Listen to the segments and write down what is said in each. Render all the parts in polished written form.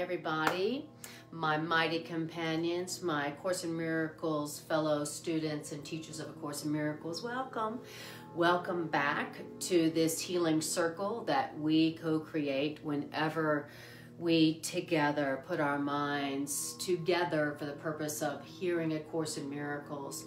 everybody, my mighty companions, my Course in Miracles fellow students and teachers of A Course in Miracles. Welcome back to this healing circle that we co-create whenever we together put our minds together for the purpose of hearing A Course in Miracles,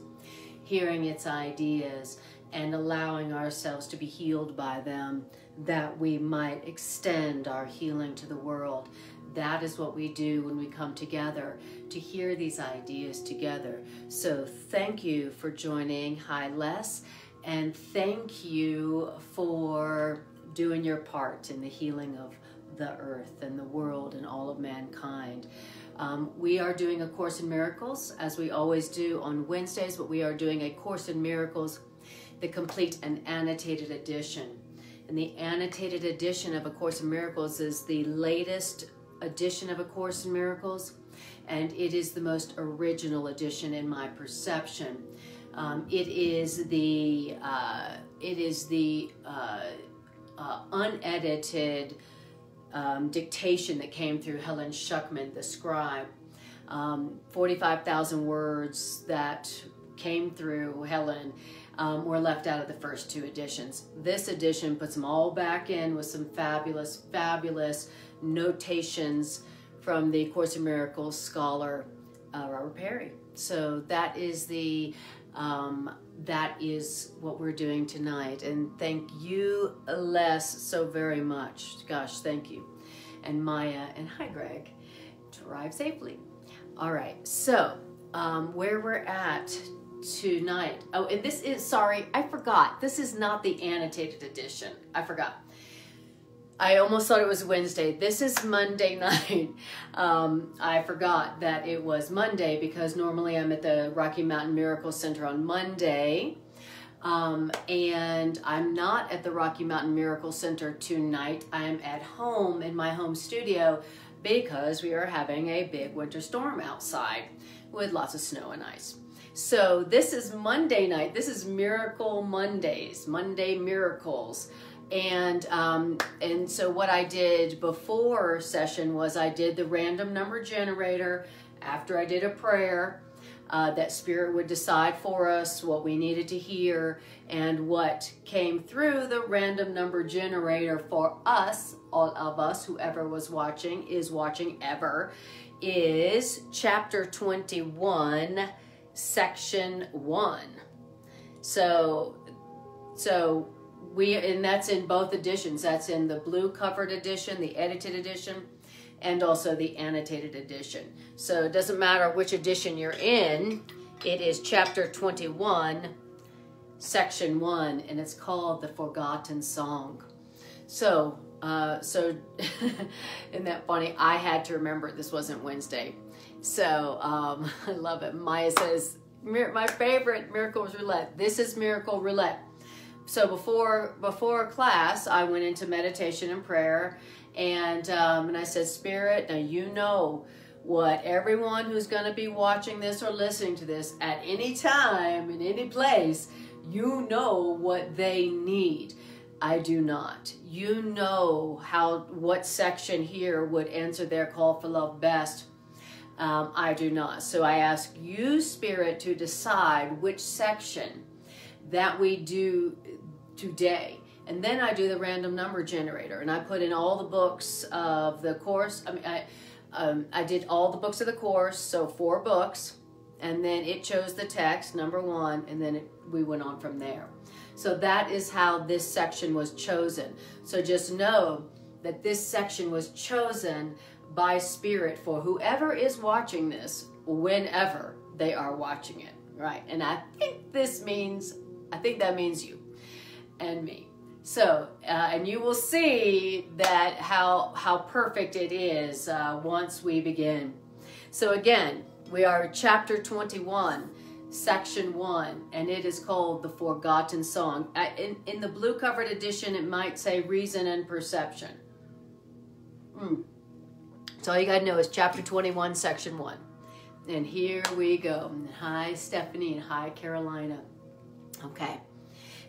hearing its ideas, and allowing ourselves to be healed by them, that we might extend our healing to the world. That is what we do when we come together to hear these ideas together. So thank you for joining. Hi, Les. And thank you for doing your part in the healing of the earth and the world and all of mankind. We are doing A Course in Miracles, as we always do on Wednesdays, but we are doing A Course in Miracles, the complete and annotated edition. And the annotated edition of A Course in Miracles is the latest edition of A Course in Miracles, and it is the most original edition in my perception. It is the unedited dictation that came through Helen Schuckman, the scribe. 45,000 words that came through Helen were left out of the first two editions. This edition puts them all back in with some fabulous notations from the Course in Miracles scholar Robert Perry. So that is what we're doing tonight. And thank you, Les, so very much. Gosh, thank you. And Maya, and hi, Greg. Drive safely. All right, so where we're at tonight. Oh, and this is, sorry, I forgot. This is not the annotated edition. I forgot. I almost thought it was Wednesday. This is Monday night. I forgot that it was Monday because normally I'm at the Rocky Mountain Miracle Center on Monday. And I'm not at the Rocky Mountain Miracle Center tonight. I am at home in my home studio because we are having a big winter storm outside with lots of snow and ice. So this is Monday night. This is Miracle Mondays, Monday Miracles. And so what I did before session was I did the random number generator after I did a prayer that Spirit would decide for us what we needed to hear, and what came through the random number generator for us, all of us, whoever was watching, is watching ever, is chapter 21, section 1. And that's in both editions. That's in the blue covered edition, the edited edition, and also the annotated edition. So it doesn't matter which edition you're in, it is chapter 21, section 1, and it's called The Forgotten Song. So isn't that funny? I had to remember this wasn't Wednesday. So I love it. Maya says, my favorite Miracle Roulette. This is Miracle Roulette. So before class, I went into meditation and prayer, and I said, Spirit, now you know what everyone who's going to be watching this or listening to this at any time, in any place, you know what they need. I do not. You know what section here would answer their call for love best. I do not. So I ask you, Spirit, to decide which section that we do today. And then I do the random number generator, and I put in all the books of the course. I did all the books of the course, so 4 books, and then it chose the text, number 1, and then we went on from there. So that is how this section was chosen. So just know that this section was chosen by Spirit for whoever is watching this, whenever they are watching it, right? And I think that means you and me. So, and you will see that how perfect it is once we begin. So again, we are chapter 21, section 1, and it is called The Forgotten Song. In the blue covered edition, it might say Reason and Perception. So all you gotta know is chapter 21, section 1. And here we go. Hi, Stephanie, and hi, Carolina. Okay.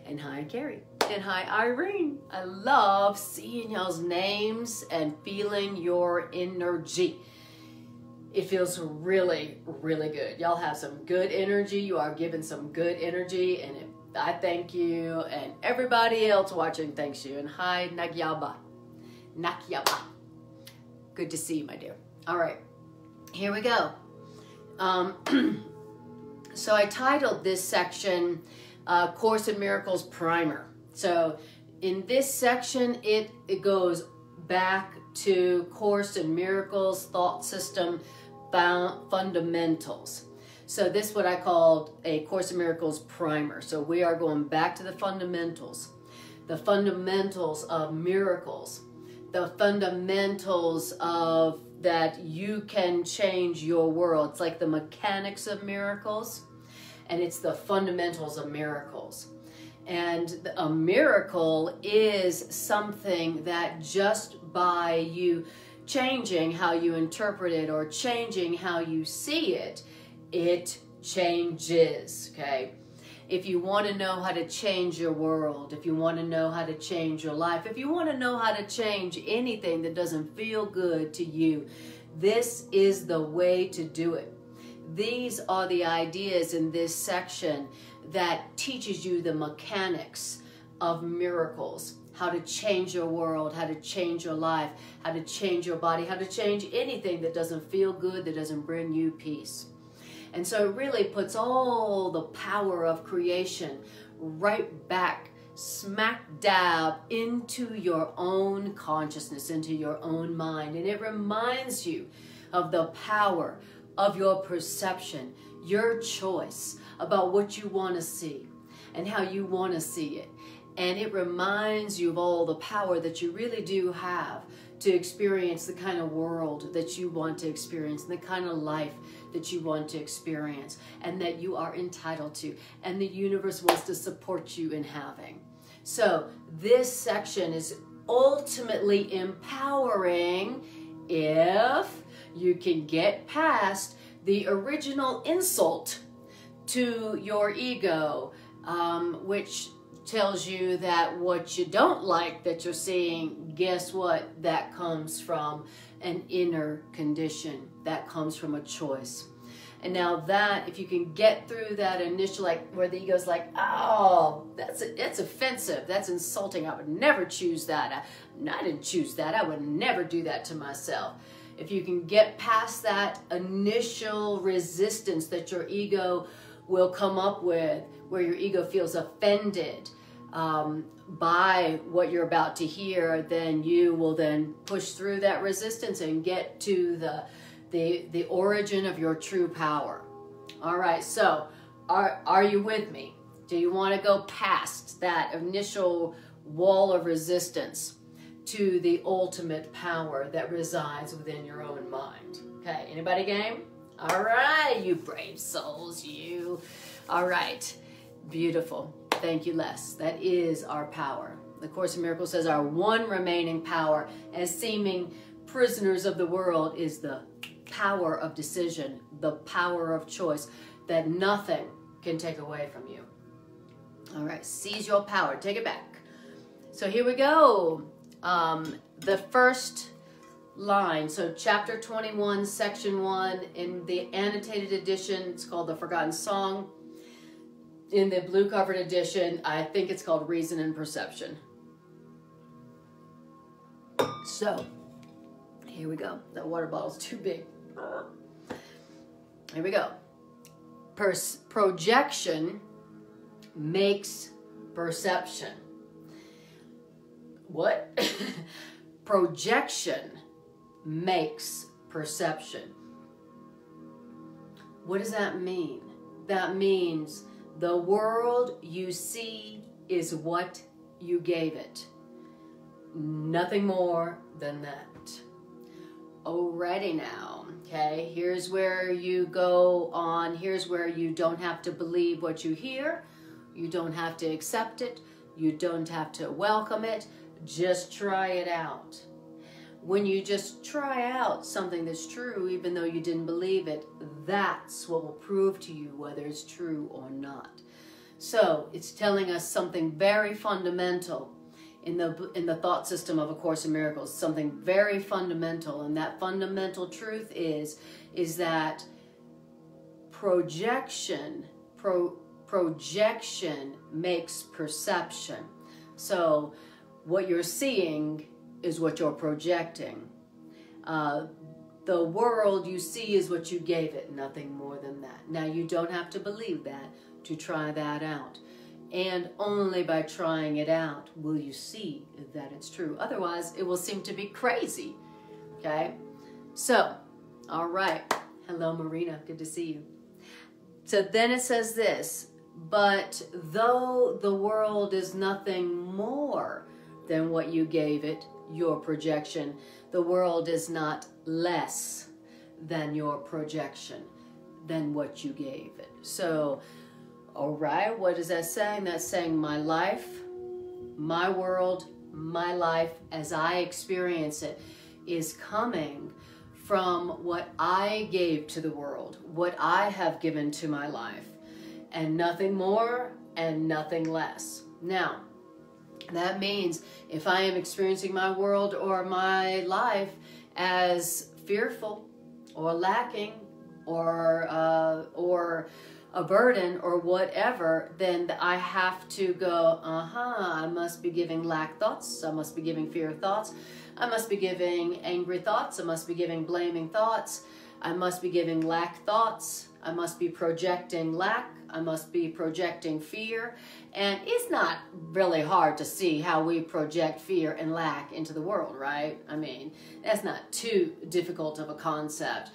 And hi, Carrie. And hi, Irene. I love seeing y'all's names and feeling your energy. It feels really, really good. Y'all have some good energy. You are giving some good energy, and I thank you, and everybody else watching thanks you. And hi, Nagyaba. Nagyaba. Good to see you, my dear. All right, here we go. So I titled this section Course in Miracles Primer. So in this section, it goes back to Course in Miracles thought system fundamentals. So this is what I called a Course in Miracles primer. So we are going back to the fundamentals of miracles, the fundamentals of that you can change your world. It's like the mechanics of miracles, and it's the fundamentals of miracles. And a miracle is something that just by you changing how you interpret it or changing how you see it, it changes, okay? If you want to know how to change your world, if you want to know how to change your life, if you want to know how to change anything that doesn't feel good to you, this is the way to do it. These are the ideas in this section that teaches you the mechanics of miracles. How to change your world, how to change your life, how to change your body, how to change anything that doesn't feel good, that doesn't bring you peace. And so it really puts all the power of creation right back, smack dab into your own consciousness, into your own mind. And it reminds you of the power of your perception, your choice about what you want to see and how you want to see it. And it reminds you of all the power that you really do have to experience the kind of world that you want to experience, and the kind of life that you want to experience, and that you are entitled to, and the universe wants to support you in having. So this section is ultimately empowering if you can get past the original insult to your ego, which tells you that what you don't like that you're seeing, guess what? That comes from an inner condition. That comes from a choice. And now that, if you can get through that initial, like where the ego's like, oh, that's offensive, that's insulting, I would never choose that. I didn't choose that. I would never do that to myself. If you can get past that initial resistance that your ego will come up with, where your ego feels offended by what you're about to hear, then you will then push through that resistance and get to the origin of your true power. All right, so are you with me? Do you want to go past that initial wall of resistance to the ultimate power that resides within your own mind? Okay, anybody game? All right, you brave souls, you. All right, beautiful. Thank you, Les. That is our power. The Course in Miracles says our one remaining power as seeming prisoners of the world is the power of decision, the power of choice that nothing can take away from you. All right, seize your power. Take it back. So here we go. The first line, so chapter 21, section 1, in the annotated edition, it's called The Forgotten Song. In the blue covered edition, I think it's called Reason and Perception. So, here we go. That water bottle's too big. Here we go. Projection makes perception. What? Projection makes perception. What does that mean? That means the world you see is what you gave it. Nothing more than that. Alrighty now, okay? Here's where you go on. Here's where you don't have to believe what you hear. You don't have to accept it. You don't have to welcome it. Just try it out. When you just try out something that's true, even though you didn't believe it, that's what will prove to you whether it's true or not. So it's telling us something very fundamental in the thought system of A Course in Miracles, something very fundamental. And that fundamental truth is that projection makes perception. So what you're seeing is what you're projecting. The world you see is what you gave it, nothing more than that. Now, you don't have to believe that to try that out. And only by trying it out will you see that it's true. Otherwise, it will seem to be crazy. Okay? So, all right. Hello, Marina. Good to see you. So then it says this, but though the world is nothing more than what you gave it, your projection, the world is not less than your projection, than what you gave it. So, all right, what is that saying? That's saying my life, my world, my life as I experience it is coming from what I gave to the world, what I have given to my life, and nothing more and nothing less. Now, that means if I am experiencing my world or my life as fearful or lacking or a burden or whatever, then I have to go, I must be giving lack thoughts, I must be giving fear thoughts, I must be giving angry thoughts, I must be giving blaming thoughts, I must be giving lack thoughts, I must be projecting lack, I must be projecting fear. And it's not really hard to see how we project fear and lack into the world, right? I mean, that's not too difficult of a concept.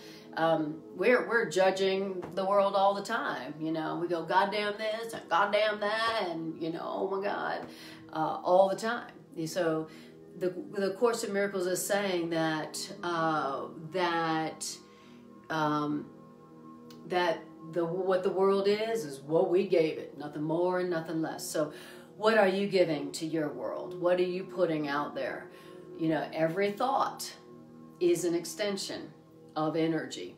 We're judging the world all the time. You know, we go, goddamn this and goddamn that, and, you know, oh my God, all the time. So the Course in Miracles is saying that what the world is what we gave it, nothing more and nothing less. So what are you giving to your world? What are you putting out there? You know, every thought is an extension of energy.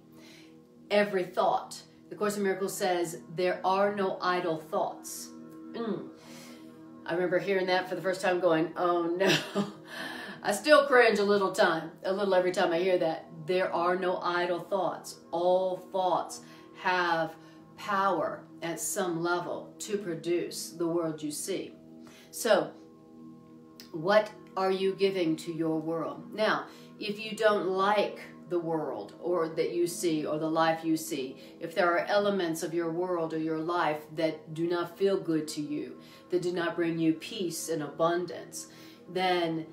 Every thought. The Course in Miracles says there are no idle thoughts. I remember hearing that for the first time going, oh no. I still cringe a little every time I hear that. There are no idle thoughts. All thoughts have power at some level to produce the world you see. So, what are you giving to your world? Now, if you don't like the world or that you see or the life you see, if there are elements of your world or your life that do not feel good to you, that do not bring you peace and abundance, then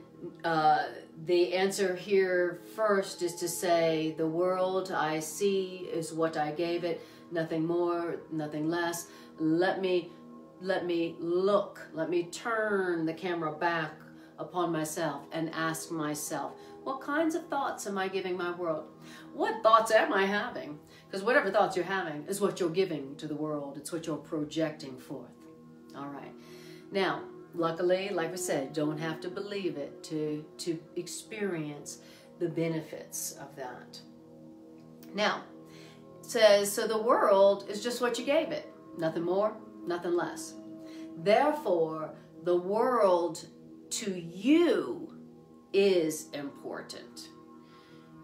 the answer here first is to say, the world I see is what I gave it, nothing more, nothing less. Let me look, let me turn the camera back upon myself and ask myself, what kinds of thoughts am I giving my world? What thoughts am I having? Because whatever thoughts you're having is what you're giving to the world. It's what you're projecting forth. All right. Now, luckily, like I said, don't have to believe it to experience the benefits of that. Now, it says, so the world is just what you gave it. Nothing more, nothing less. Therefore, the world to you is important.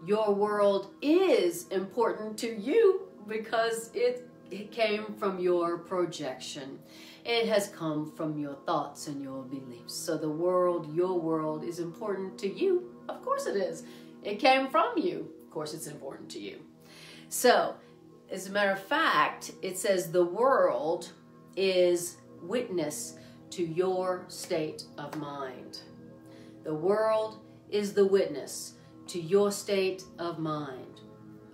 Your world is important to you because it came from your projection. It has come from your thoughts and your beliefs. So the world, your world, is important to you. Of course it is. It came from you. Of course it's important to you. So, as a matter of fact, it says the world is witness to your state of mind. The world is the witness to your state of mind.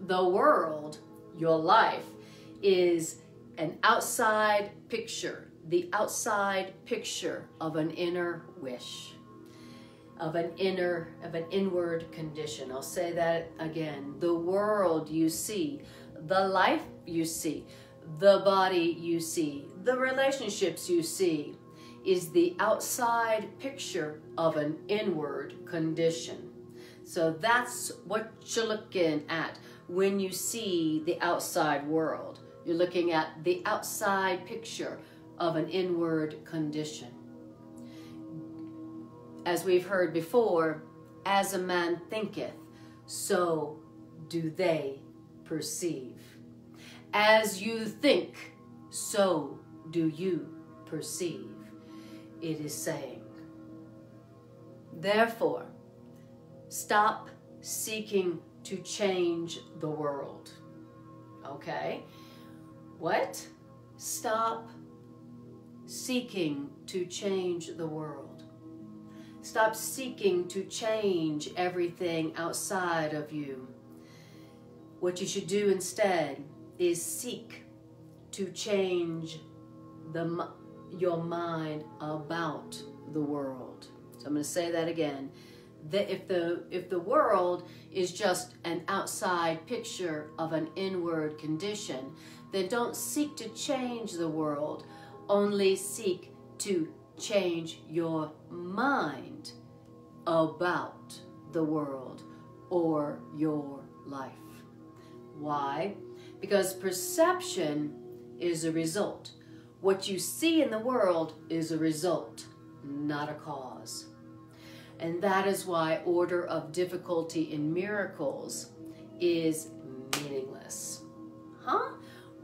The world, your life, is an outside picture, the outside picture of an inner wish, of an inward condition. I'll say that again. The world you see, the life you see, the body you see, the relationships you see, is the outside picture of an inward condition. So that's what you're looking at when you see the outside world. You're looking at the outside picture of an inward condition. As we've heard before, as a man thinketh, so do they perceive. As you think, so do you perceive, it is saying. Therefore, stop seeking to change the world. Okay? What? Stop seeking to change the world. Stop seeking to change everything outside of you. What you should do instead is seek to change your mind about the world. So I'm going to say that again. That if the world is just an outside picture of an inward condition, then don't seek to change the world. Only seek to change your mind about the world or your life. Why? Because perception is a result. What you see in the world is a result, not a cause. And that is why order of difficulty in miracles is meaningless. Huh?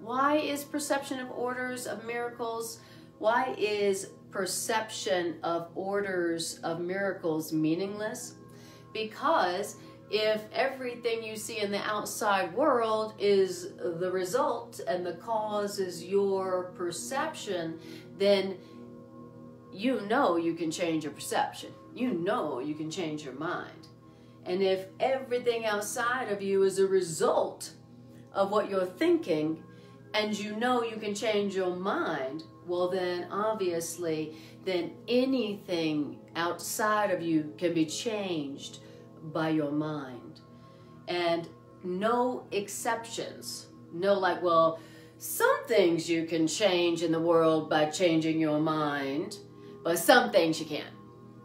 Why is perception of orders of miracles? Why is perception of orders of miracles meaningless? Because if everything you see in the outside world is the result and the cause is your perception, then you know you can change your perception. You know you can change your mind. And if everything outside of you is a result of what you're thinking, and you know you can change your mind, well then obviously, then anything outside of you can be changed by your mind. And no exceptions. No like, well, some things you can change in the world by changing your mind, but some things you can't.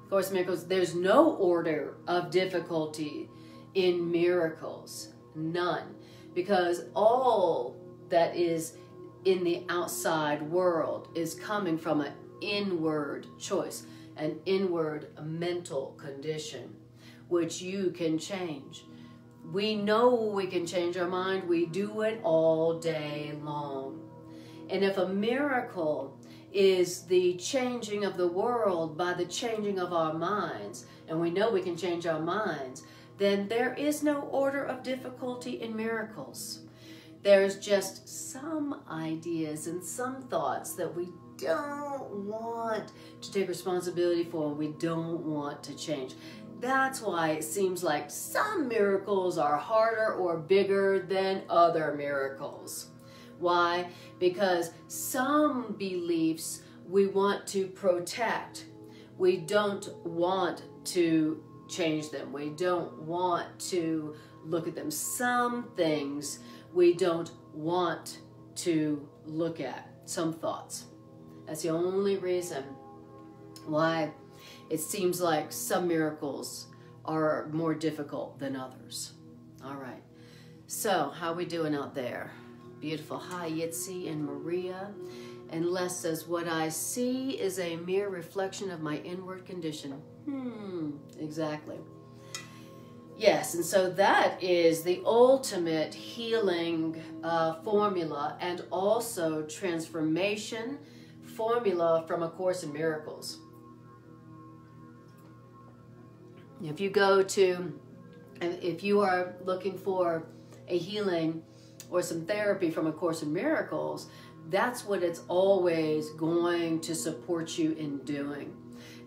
Of Course in Miracles, there's no order of difficulty in miracles. None. Because all that is in the outside world is coming from an inward choice, an inward mental condition, which you can change. We know we can change our mind. We do it all day long. And if a miracle is the changing of the world by the changing of our minds, and we know we can change our minds, then there is no order of difficulty in miracles. There's just some ideas and some thoughts that we don't want to take responsibility for, we don't want to change. That's why it seems like some miracles are harder or bigger than other miracles. Why? Because some beliefs we want to protect. We don't want to change them. We don't want to look at them. Some things we don't want to look at. Some thoughts. That's the only reason why it seems like some miracles are more difficult than others. All right. So, how we doing out there? Beautiful. Hi, Yitzi and Maria. And Les says, what I see is a mere reflection of my inward condition. Exactly. Yes, and so that is the ultimate healing formula and also transformation formula from A Course in Miracles. If you if you are looking for a healing or some therapy from A Course in Miracles, that's what it's always going to support you in doing.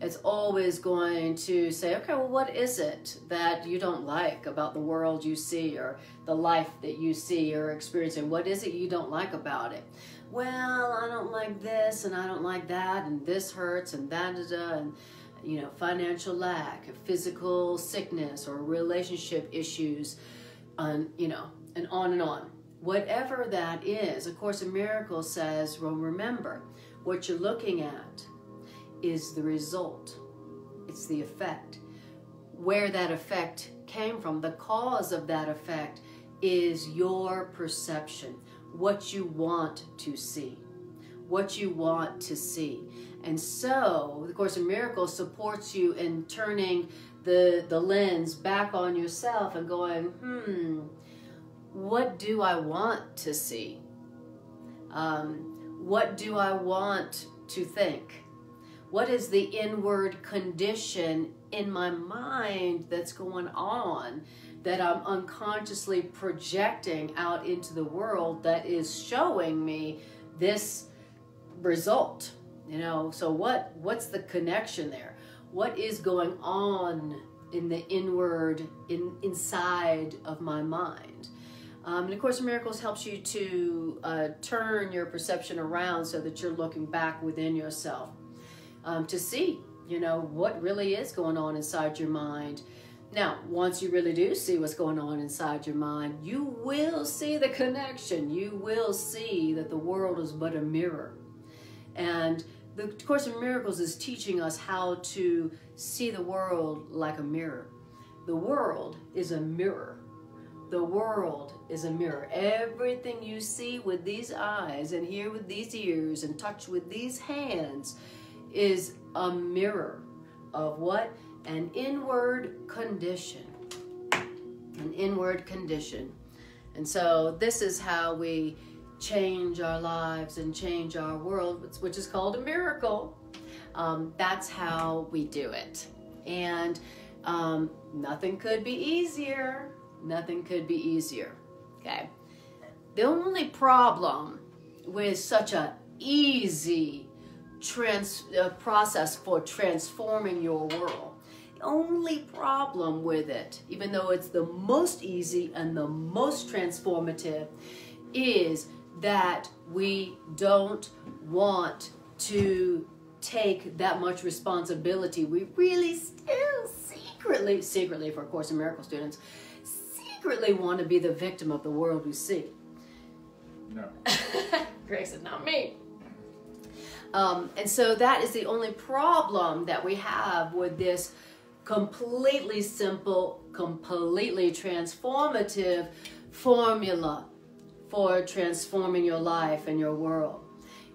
It's always going to say, okay, well, what is it that you don't like about the world you see or the life that you see or experiencing? What is it you don't like about it? Well, I don't like this and I don't like that and this hurts and that, and you know, financial lack, physical sickness or relationship issues, you know, and on and on. Whatever that is, A Course in Miracles says, well, remember, what you're looking at is the result. It's the effect. Where that effect came from, the cause of that effect is your perception, what you want to see. what you want to see. And so the Course in Miracles supports you in turning the lens back on yourself and going, what do I want to see? What do I want to think? What is the inward condition in my mind that's going on that I'm unconsciously projecting out into the world that is showing me this result? You know, so what's the connection there? What is going on in the inward, inside of my mind? And of course, Miracles helps you to turn your perception around so that you're looking back within yourself to see, you know, what really is going on inside your mind. Now, once you really do see what's going on inside your mind, you will see the connection. You will see that the world is but a mirror. And the Course in Miracles is teaching us how to see the world like a mirror. The world is a mirror. The world is a mirror. Everything you see with these eyes and hear with these ears and touch with these hands is a mirror of what? An inward condition. An inward condition. And so this is how we change our lives and change our world, which is called a miracle. That's how we do it. And nothing could be easier. Nothing could be easier. Okay. The only problem with such a easy process for transforming your world, the only problem with it, even though it's the most easy and the most transformative, is that we don't want to take that much responsibility. We really still secretly for Course in Miracles students, secretly want to be the victim of the world we see. No. Greg said, not me. And so that is the only problem that we have with this completely simple, completely transformative formula for transforming your life and your world.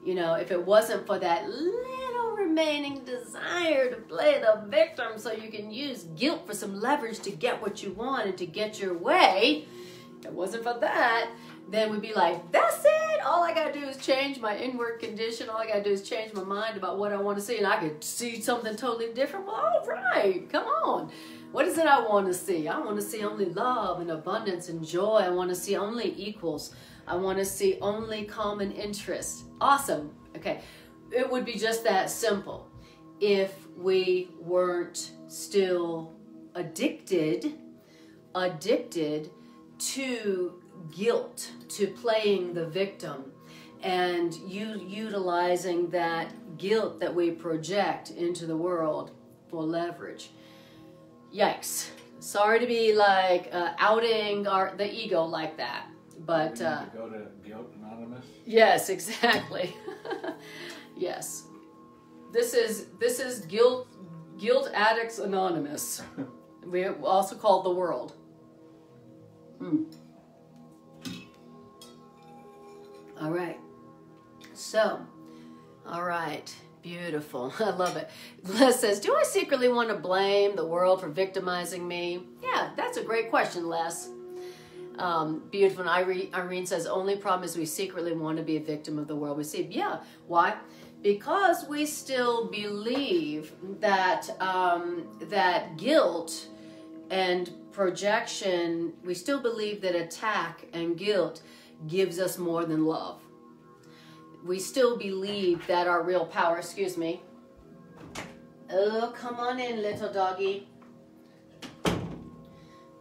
You know, if it wasn't for that little remaining desire to play the victim so you can use guilt for some leverage to get what you want and to get your way, if it wasn't for that, then we'd be like, that's it. All I got to do is change my inward condition. All I got to do is change my mind about what I want to see, and I could see something totally different. Well, all right, come on. What is it I want to see? I want to see only love and abundance and joy. I want to see only equals. I want to see only common interests. Awesome. Okay. It would be just that simple if we weren't still addicted to guilt, to playing the victim, and utilizing that guilt that we project into the world for leverage. Yikes. Sorry to be like outing the ego like that, but We need to go to Guilt Anonymous. yes, exactly. Yes, this is Guilt Addicts Anonymous. We also called the world. All right. So, all right. Beautiful. I love it. Les says, do I secretly want to blame the world for victimizing me? Yeah, that's a great question, Les. Beautiful. And Irene says, only problem is we secretly want to be a victim of the world we see. Yeah. Why? Because we still believe that that guilt and projection, we still believe that attack and guilt gives us more than love. We still believe that our real power, excuse me. Oh, come on in, little doggy.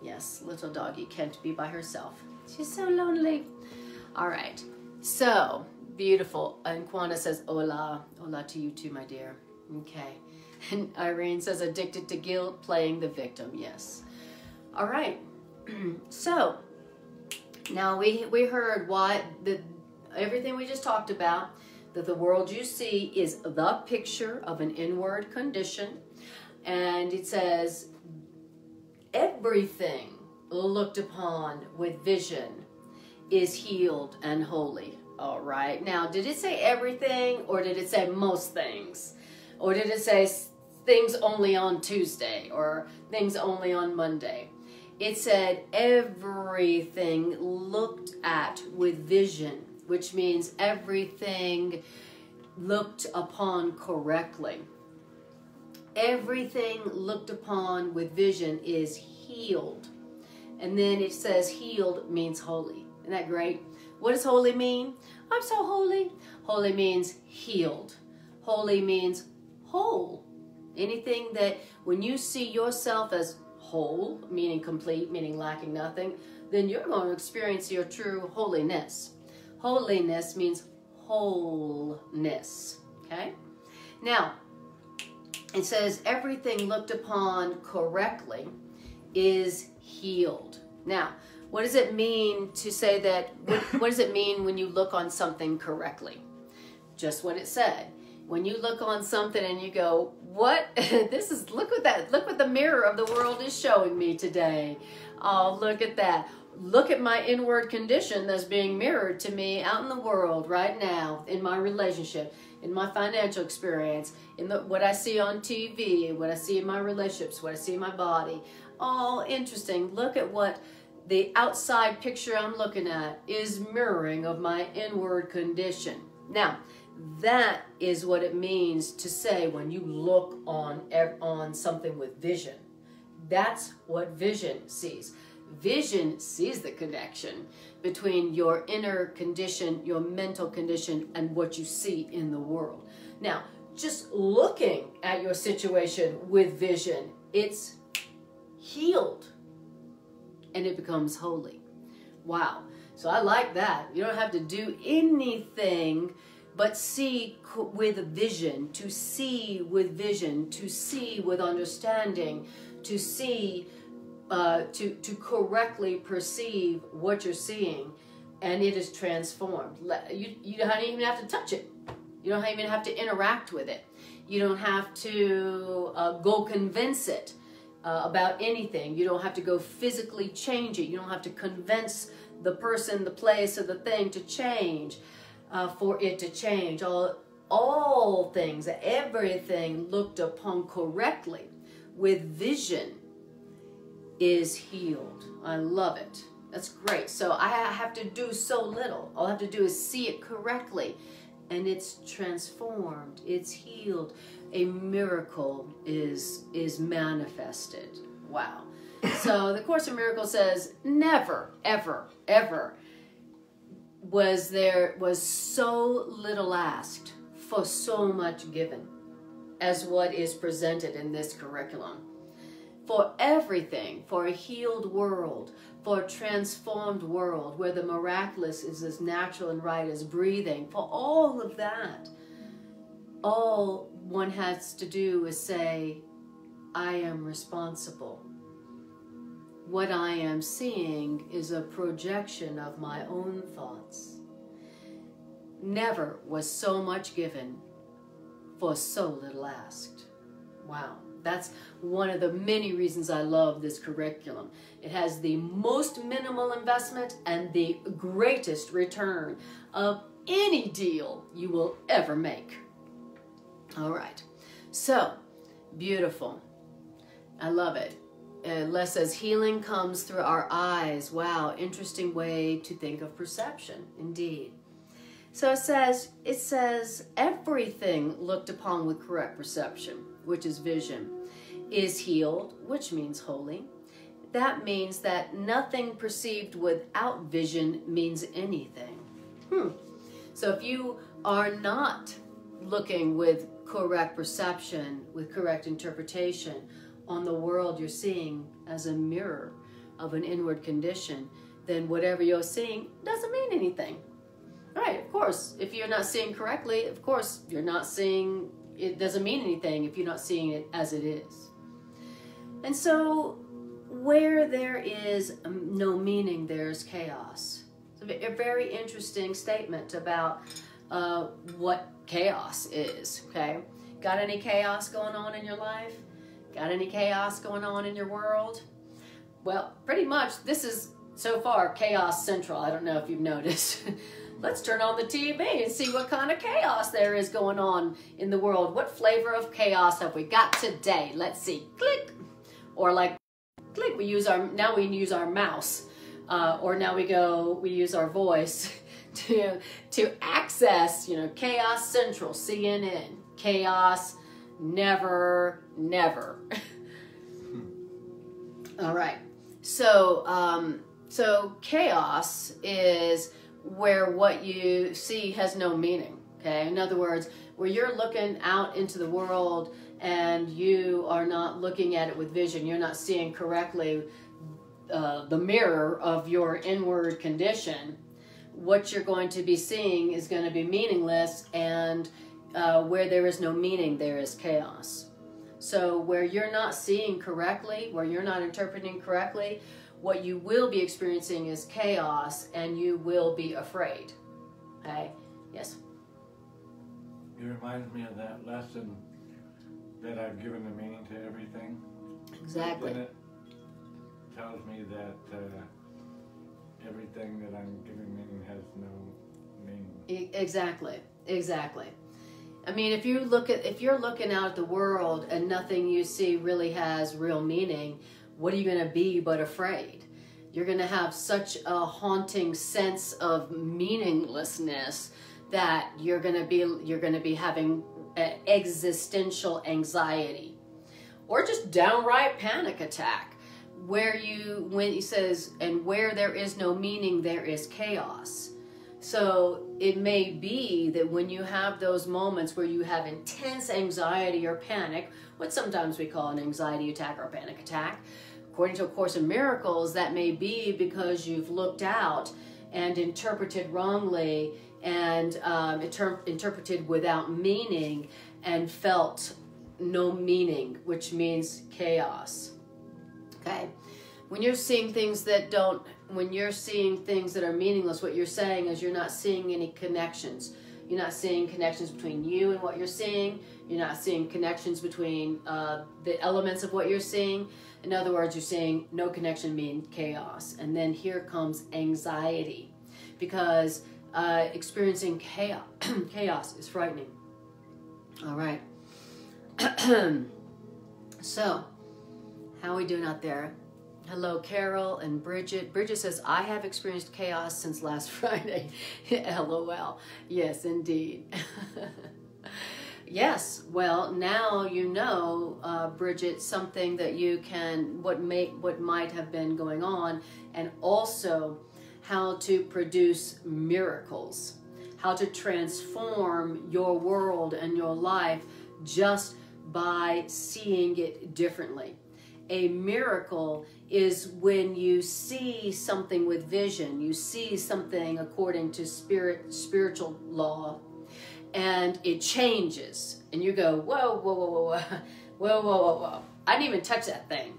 Yes, little doggy can't be by herself. She's so lonely. All right, so beautiful. And Kwana says, hola. Hola to you too, my dear. Okay. And Irene says, addicted to guilt, playing the victim. Yes. All right. So now we heard why everything we just talked about, that the world you see is the picture of an inward condition. And it says everything looked upon with vision is healed and holy. All right. Now, did it say everything, or did it say most things? Or did it say things only on Tuesday, or things only on Monday? It said everything looked at with vision, which means everything looked upon correctly. Everything looked upon with vision is healed. And then it says healed means holy. Isn't that great? What does holy mean? I'm so holy. Holy means healed. Holy means whole. Anything that when you see yourself as whole, meaning complete, meaning lacking nothing, then you're going to experience your true holiness. Holiness means wholeness. Okay? Now, it says everything looked upon correctly is healed. Now, what does it mean to say that? What does it mean when you look on something correctly? Just what it said. When you look on something and you go, what? Look at that. Look what the mirror of the world is showing me today. Oh, look at that. Look at my inward condition that's being mirrored to me out in the world right now, in my relationship, in my financial experience, in what I see on TV, what I see in my relationships, what I see in my body. All interesting. Look at what the outside picture I'm looking at is mirroring of my inward condition. Now, that is what it means to say when you look on something with vision. That's what vision sees. Vision sees the connection between your inner condition, your mental condition, and what you see in the world. Now, just looking at your situation with vision, it's healed and it becomes holy. Wow. So I like that. You don't have to do anything but see with vision, to see with vision, to see with understanding, to see, to correctly perceive what you're seeing, and it is transformed. You don't even have to touch it. You don't even have to interact with it. You don't have to go convince it about anything. You don't have to go physically change it. You don't have to convince the person, the place, or the thing to change. For it to change. All things, everything looked upon correctly with vision is healed. I love it. That's great. So I have to do so little. All I have to do is see it correctly, and it's transformed. It's healed. A miracle is manifested. Wow. So the Course in Miracles says, never, ever, ever was so little asked for so much given as what is presented in this curriculum. For everything, for a healed world, for a transformed world where the miraculous is as natural and right as breathing, for all of that, all one has to do is say, I am responsible. What I am seeing is a projection of my own thoughts. Never was so much given for so little asked. Wow, that's one of the many reasons I love this curriculum. It has the most minimal investment and the greatest return of any deal you will ever make. All right, so beautiful. I love it. Les says, healing comes through our eyes. Wow, interesting way to think of perception, indeed. So it says, everything looked upon with correct perception, which is vision, is healed, which means holy. That means that nothing perceived without vision means anything. So if you are not looking with correct perception, with correct interpretation, on the world you're seeing as a mirror of an inward condition, then whatever you're seeing doesn't mean anything. Right, of course, if you're not seeing correctly, of course, you're not seeing, it doesn't mean anything if you're not seeing it as it is. And so, where there is no meaning, there's chaos. It's a very interesting statement about what chaos is, okay? Got any chaos going on in your life? Got any chaos going on in your world? Well, pretty much this is so far, chaos central. I don't know if you've noticed. Let's turn on the TV and see what kind of chaos there is going on in the world. What flavor of chaos have we got today? Let's see. Click. Or like, click. We use our mouse. Or now we use our voice to access, Chaos Central, CNN. Chaos, never. All right. So chaos is where what you see has no meaning, okay? In other words, where you're looking out into the world and you are not looking at it with vision, you're not seeing correctly the mirror of your inward condition, what you're going to be seeing is going to be meaningless, and where there is no meaning, there is chaos. So where you're not seeing correctly, where you're not interpreting correctly, what you will be experiencing is chaos, and you will be afraid. Okay? Yes? It reminds me of that lesson that I've given a meaning to everything. Exactly. And it tells me that everything that I'm giving meaning has no meaning. Exactly. I mean, if you're looking out at the world and nothing you see really has real meaning, what are you going to be but afraid? You're going to have such a haunting sense of meaninglessness that you're going to be having existential anxiety, or just downright panic attack, when he says, and where there is no meaning, there is chaos. So it may be that when you have those moments where you have intense anxiety or panic, what sometimes we call an anxiety attack or a panic attack, according to A Course in Miracles, that may be because you've looked out and interpreted wrongly and interpreted without meaning and felt no meaning, which means chaos. Okay? When you're seeing things that are meaningless, what you're saying is you're not seeing any connections. You're not seeing connections between you and what you're seeing. You're not seeing connections between the elements of what you're seeing. In other words, you're seeing no connection, means chaos. And then here comes anxiety, because experiencing chaos is frightening. All right. So, how are we doing out there? Hello, Carol and Bridget. Bridget says, I have experienced chaos since last Friday. LOL. Yes, indeed. Yes, well, now you know, Bridget, something that you can, what might have been going on, and also how to produce miracles, how to transform your world and your life just by seeing it differently. A miracle is when you see something with vision, you see something according to spiritual law, and it changes, and you go, whoa. I didn't even touch that thing.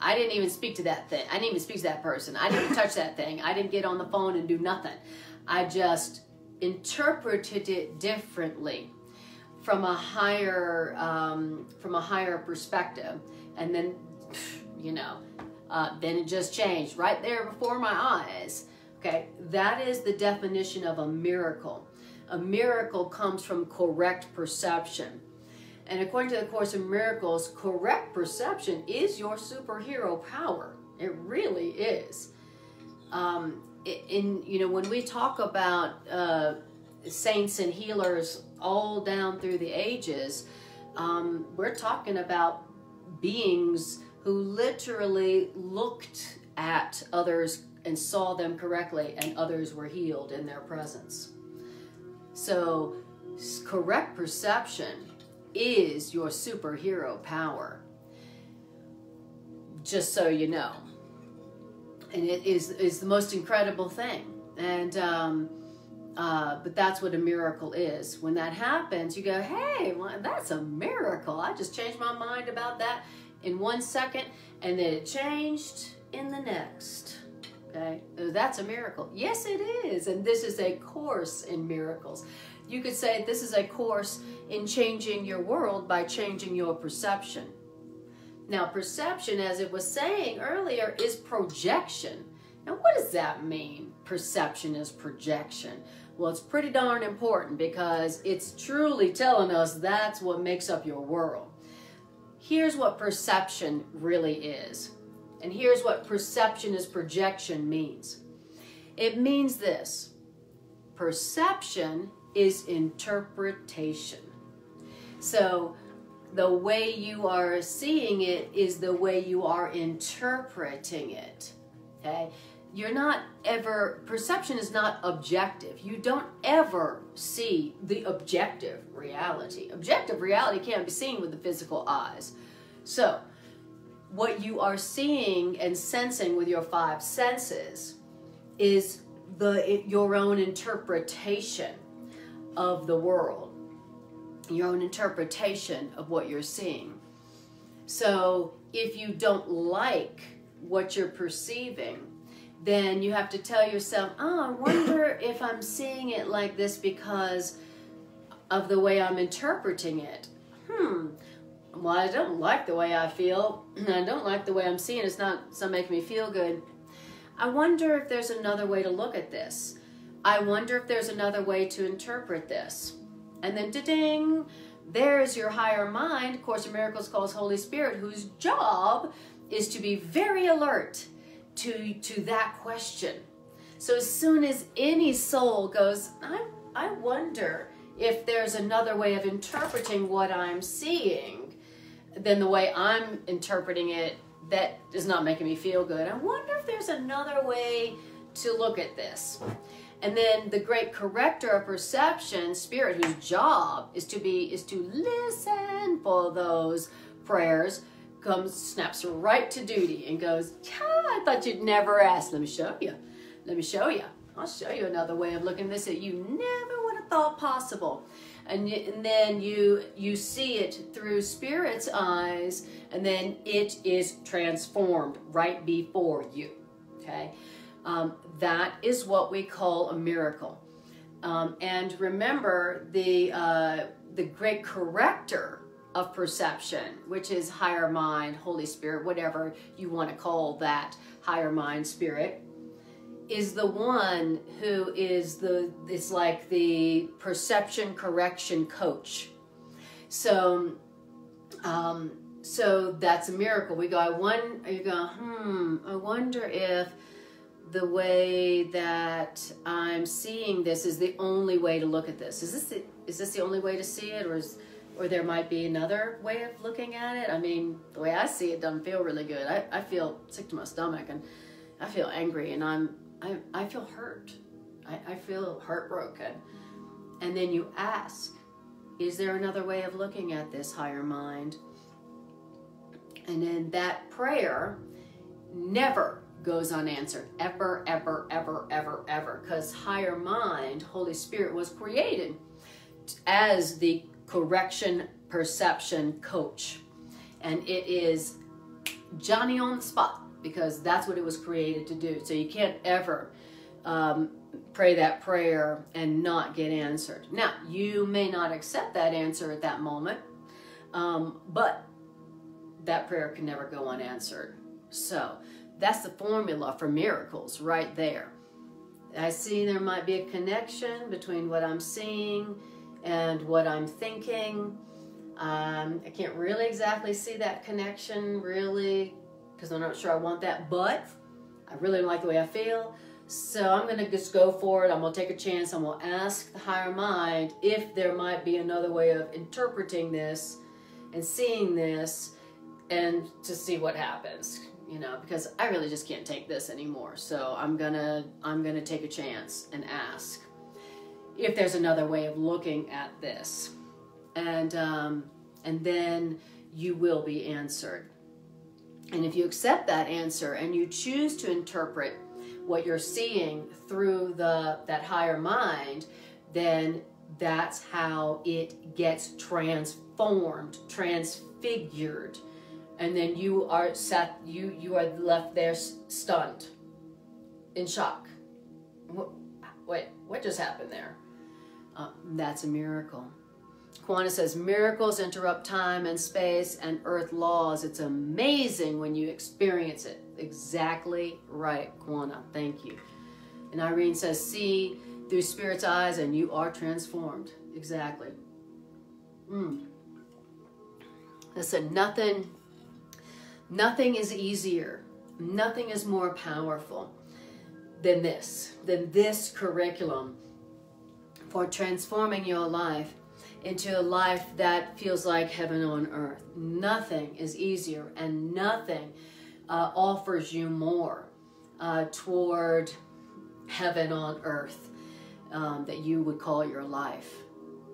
I didn't even speak to that thing. I didn't even speak to that person. I didn't even touch that thing. I didn't get on the phone and do nothing. I just interpreted it differently from a higher perspective, and then, then it just changed right there before my eyes. Okay, that is the definition of a miracle. A miracle comes from correct perception. And according to the Course in Miracles, correct perception is your superhero power. It really is. When we talk about saints and healers all down through the ages, we're talking about beings who literally looked at others and saw them correctly, and others were healed in their presence. So, correct perception is your superhero power. Just so you know. And it is the most incredible thing. And but that's what a miracle is. When that happens, you go, hey, well, that's a miracle. I just changed my mind about that in 1 second, and then it changed in the next. Okay, that's a miracle. Yes, it is. And this is a course in miracles. You could say this is a course in changing your world by changing your perception. Now, perception, as it was saying earlier, is projection. Now, what does that mean? Perception is projection. Well, it's pretty darn important because it's truly telling us that's what makes up your world. Here's what perception really is. And here's what perception is projection means. It means this. Perception is interpretation. So the way you are seeing it is the way you are interpreting it. Okay? Perception is not objective. You don't ever see the objective reality. Objective reality can't be seen with the physical eyes. So, what you are seeing and sensing with your five senses is your own interpretation of the world, your own interpretation of what you're seeing. So, if you don't like what you're perceiving, then you have to tell yourself, I wonder if I'm seeing it like this because of the way I'm interpreting it. Well, I don't like the way I feel. I don't like the way I'm seeing it. It's not making me feel good. I wonder if there's another way to look at this. I wonder if there's another way to interpret this. And then, da-ding, there's your higher mind. Course in Miracles calls Holy Spirit, whose job is to be very alert to that question. So as soon as any soul goes, I wonder if there's another way of interpreting what I'm seeing than the way I'm interpreting it that is not making me feel good. I wonder if there's another way to look at this. And then the great corrector of perception, Spirit, whose job is to listen for those prayers, snaps right to duty and goes, I thought you'd never ask. Let me show you. Let me show you. I'll show you another way of looking at this that you never would have thought possible. And then you see it through Spirit's eyes, and then it is transformed right before you. Okay? That is what we call a miracle. And remember, the great corrector of perception, which is higher mind, Holy Spirit, whatever you want to call that higher mind, Spirit, is the one who is it's like the perception correction coach. So that's a miracle. We go, I wonder if the way that I'm seeing this is the only way to look at this. Is this the only way to see it, or there might be another way of looking at it? I mean, the way I see it doesn't feel really good. I feel sick to my stomach, and I feel angry, and I feel hurt. I feel heartbroken. And then you ask, is there another way of looking at this, higher mind? And then that prayer never goes unanswered, ever, ever, ever, ever, ever, because higher mind, Holy Spirit, was created as the correction perception coach. And it is Johnny on the spot, because that's what it was created to do. So you can't ever pray that prayer and not get answered. Now, you may not accept that answer at that moment, but that prayer can never go unanswered. So that's the formula for miracles right there. I see there might be a connection between what I'm seeing and what I'm thinking. I can't really exactly see that connection, really, because I'm not sure I want that, but I really don't like the way I feel. So I'm going to just go for it. I'm going to take a chance. I'm going to ask the higher mind if there might be another way of interpreting this and seeing this, and to see what happens, you know, because I really just can't take this anymore. So I'm gonna take a chance and ask if there's another way of looking at this, and then you will be answered. And if you accept that answer and you choose to interpret what you're seeing through that higher mind, then that's how it gets transformed, transfigured. And then you are left there stunned, in shock. Wait, what just happened there? That's a miracle. Kwana says, miracles interrupt time and space and earth laws. It's amazing when you experience it. Exactly right, Kwana. Thank you. And Irene says, see through Spirit's eyes and you are transformed. Exactly. Listen, nothing is easier. Nothing is more powerful than this curriculum for transforming your life into a life that feels like heaven on earth. Nothing is easier, and nothing offers you more toward heaven on earth that you would call your life.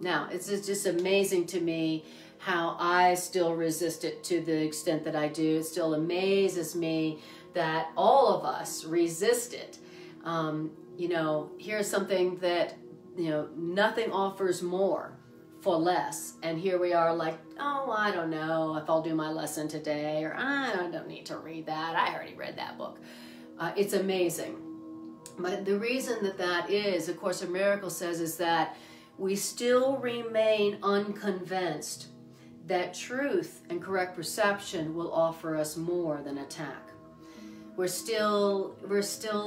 Now, it's just amazing to me how I still resist it to the extent that I do. It still amazes me that all of us resist it. You know, here's something that, you know, nothing offers more for less. And here we are like, oh, I don't know if I'll do my lesson today, or I don't need to read that. I already read that book. It's amazing. But the reason that is, of course, A Miracle says, is that we still remain unconvinced that truth and correct perception will offer us more than attack. We're still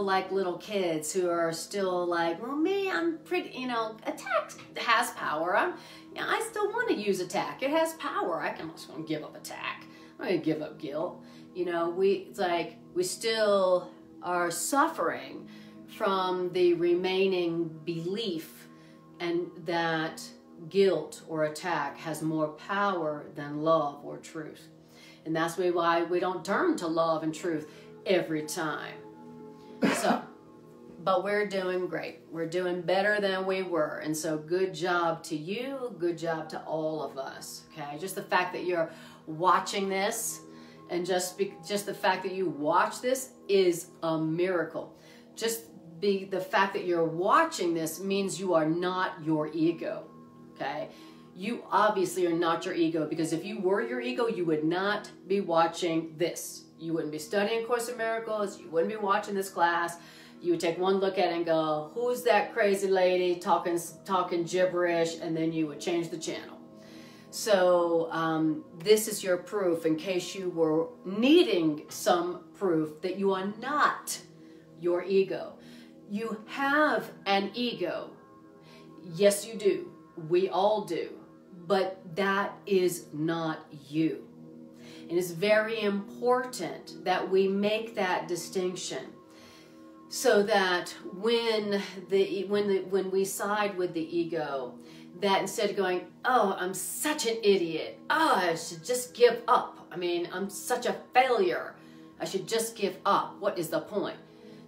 like little kids who are still like, well, me, I'm pretty, you know, attack has power. I still want to use attack. It has power. I'm just going to give up attack. I'm going to give up guilt. You know, it's like we still are suffering from the remaining belief and that guilt or attack has more power than love or truth. And that's why we don't turn to love and truth every time. So, but we're doing great. We're doing better than we were. And so good job to you. Good job to all of us. Okay. Just the fact that you're watching this, and just the fact that you watch this is a miracle. The fact that you're watching this means you are not your ego. Okay. You obviously are not your ego, because if you were your ego, you would not be watching this. You wouldn't be studying Course in Miracles. You wouldn't be watching this class. You would take one look at it and go, who's that crazy lady talking gibberish? And then you would change the channel. So this is your proof, in case you were needing some proof that you are not your ego. You have an ego. Yes, you do. We all do. But that is not you. And it's very important that we make that distinction, so that when we side with the ego, that instead of going, oh, I'm such an idiot, oh, I should just give up. I mean, I'm such a failure, I should just give up. What is the point?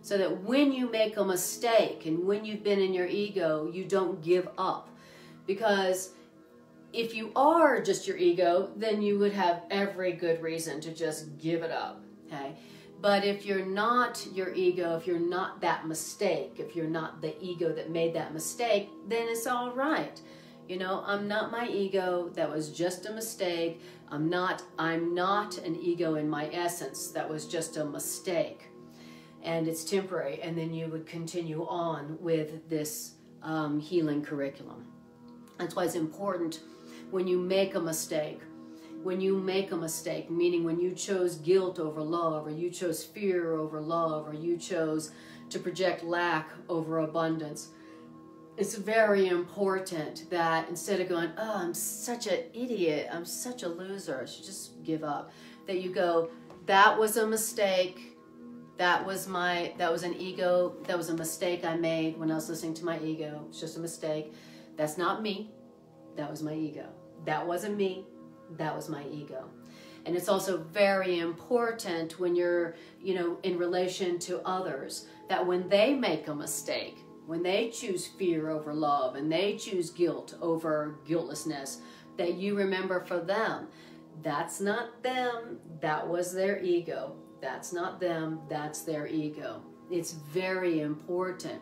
So that when you make a mistake and when you've been in your ego, you don't give up. Because if you are just your ego, then you would have every good reason to just give it up, okay? But if you're not your ego, if you're not that mistake, if you're not the ego that made that mistake, then it's all right. You know, I'm not my ego. That was just a mistake. I'm not an ego in my essence. That was just a mistake. And it's temporary. And then you would continue on with this healing curriculum. That's why it's important when you make a mistake, meaning when you chose guilt over love, or you chose fear over love, or you chose to project lack over abundance, it's very important that instead of going, oh, I'm such an idiot, I'm such a loser, I should just give up, that you go, that was a mistake, that was an ego, that was a mistake I made when I was listening to my ego. It's just a mistake. That's not me. That was my ego. That wasn't me. That was my ego. And it's also very important when you're, in relation to others, that when they make a mistake, when they choose fear over love and they choose guilt over guiltlessness, that you remember for them, that's not them. That was their ego. That's not them. That's their ego. It's very important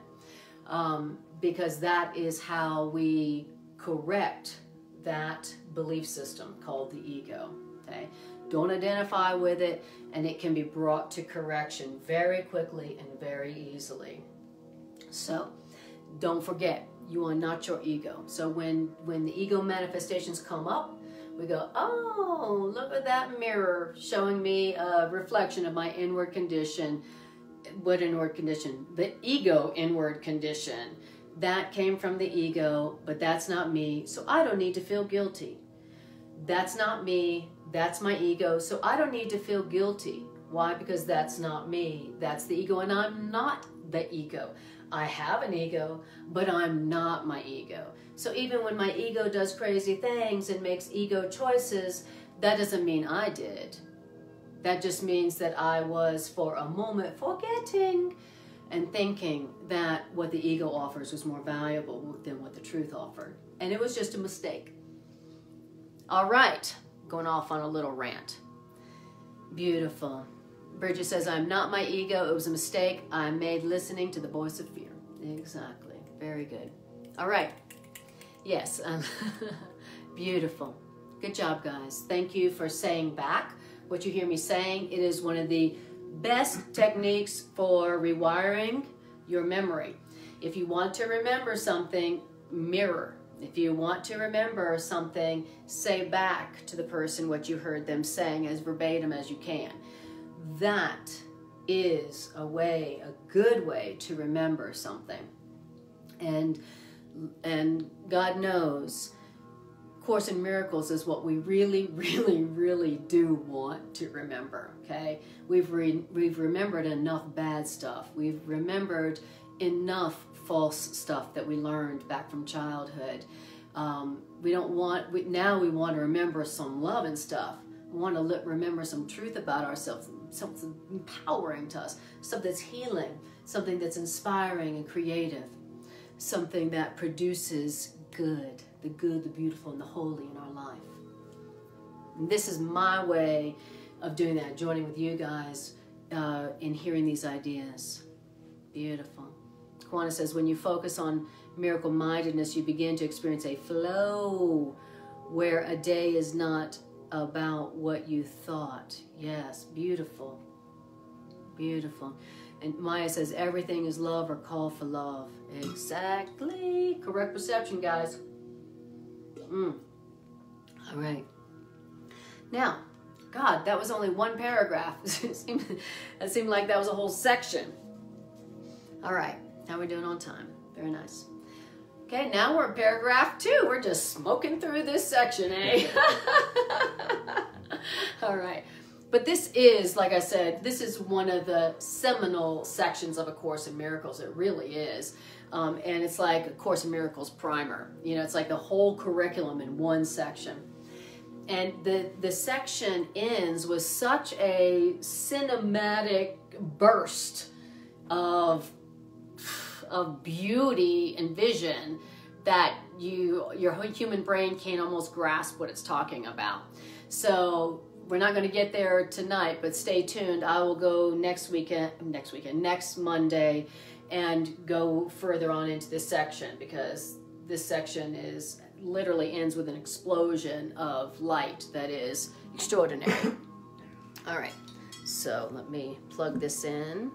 because that is how we correct that belief system called the ego. Okay? Don't identify with it, and it can be brought to correction very quickly and very easily. So don't forget, you are not your ego. So when the ego manifestations come up, We go, oh, look at that mirror showing me a reflection of my inward condition. What inward condition? The ego inward condition. That came from the ego, but that's not me, so I don't need to feel guilty. That's not me, that's my ego, so I don't need to feel guilty. Why? Because that's not me. That's the ego, and I'm not the ego. I have an ego, but I'm not my ego. So even when my ego does crazy things and makes ego choices, that doesn't mean I did. That just means that I was, for a moment, forgetting and thinking that what the ego offers was more valuable than what the truth offered. And it was just a mistake. All right, going off on a little rant. Beautiful. Bridget says, I'm not my ego. It was a mistake I made listening to the voice of fear. Exactly. Very good. All right. Yes. Beautiful. Good job, guys. Thank you for saying back what you hear me saying. It is one of the best techniques for rewiring your memory. If you want to remember something, mirror. If you want to remember something, say back to the person what you heard them saying as verbatim as you can. That is a way, a good way to remember something. And God knows, Course in Miracles is what we really, really, really do want to remember, okay? We've remembered enough bad stuff. We've remembered enough false stuff that we learned back from childhood. Now we want to remember some love and stuff. We want to remember some truth about ourselves, something empowering to us, something that's healing, something that's inspiring and creative, something that produces good, the beautiful, and the holy in our life. And this is my way of doing that, joining with you guys in hearing these ideas. Beautiful. Kwana says, when you focus on miracle mindedness, you begin to experience a flow where a day is not about what you thought. Yes, beautiful. Beautiful. And Maya says, everything is love or call for love. Exactly. Correct perception, guys. All right. Now, God, that was only one paragraph. It seemed like that was a whole section. All right. How are we doing on time? Very nice. Okay, now we're in paragraph 2. We're just smoking through this section, eh? All right. But this is, like I said, this is one of the seminal sections of A Course in Miracles. It really is. And it's like A Course in Miracles primer. You know, it's like the whole curriculum in one section. And the section ends with such a cinematic burst of beauty and vision that your human brain can't almost grasp what it's talking about. So we're not going to get there tonight, but stay tuned. I will go next Monday, and go further on into this section, because this section literally ends with an explosion of light that is extraordinary. All right, so let me plug this in.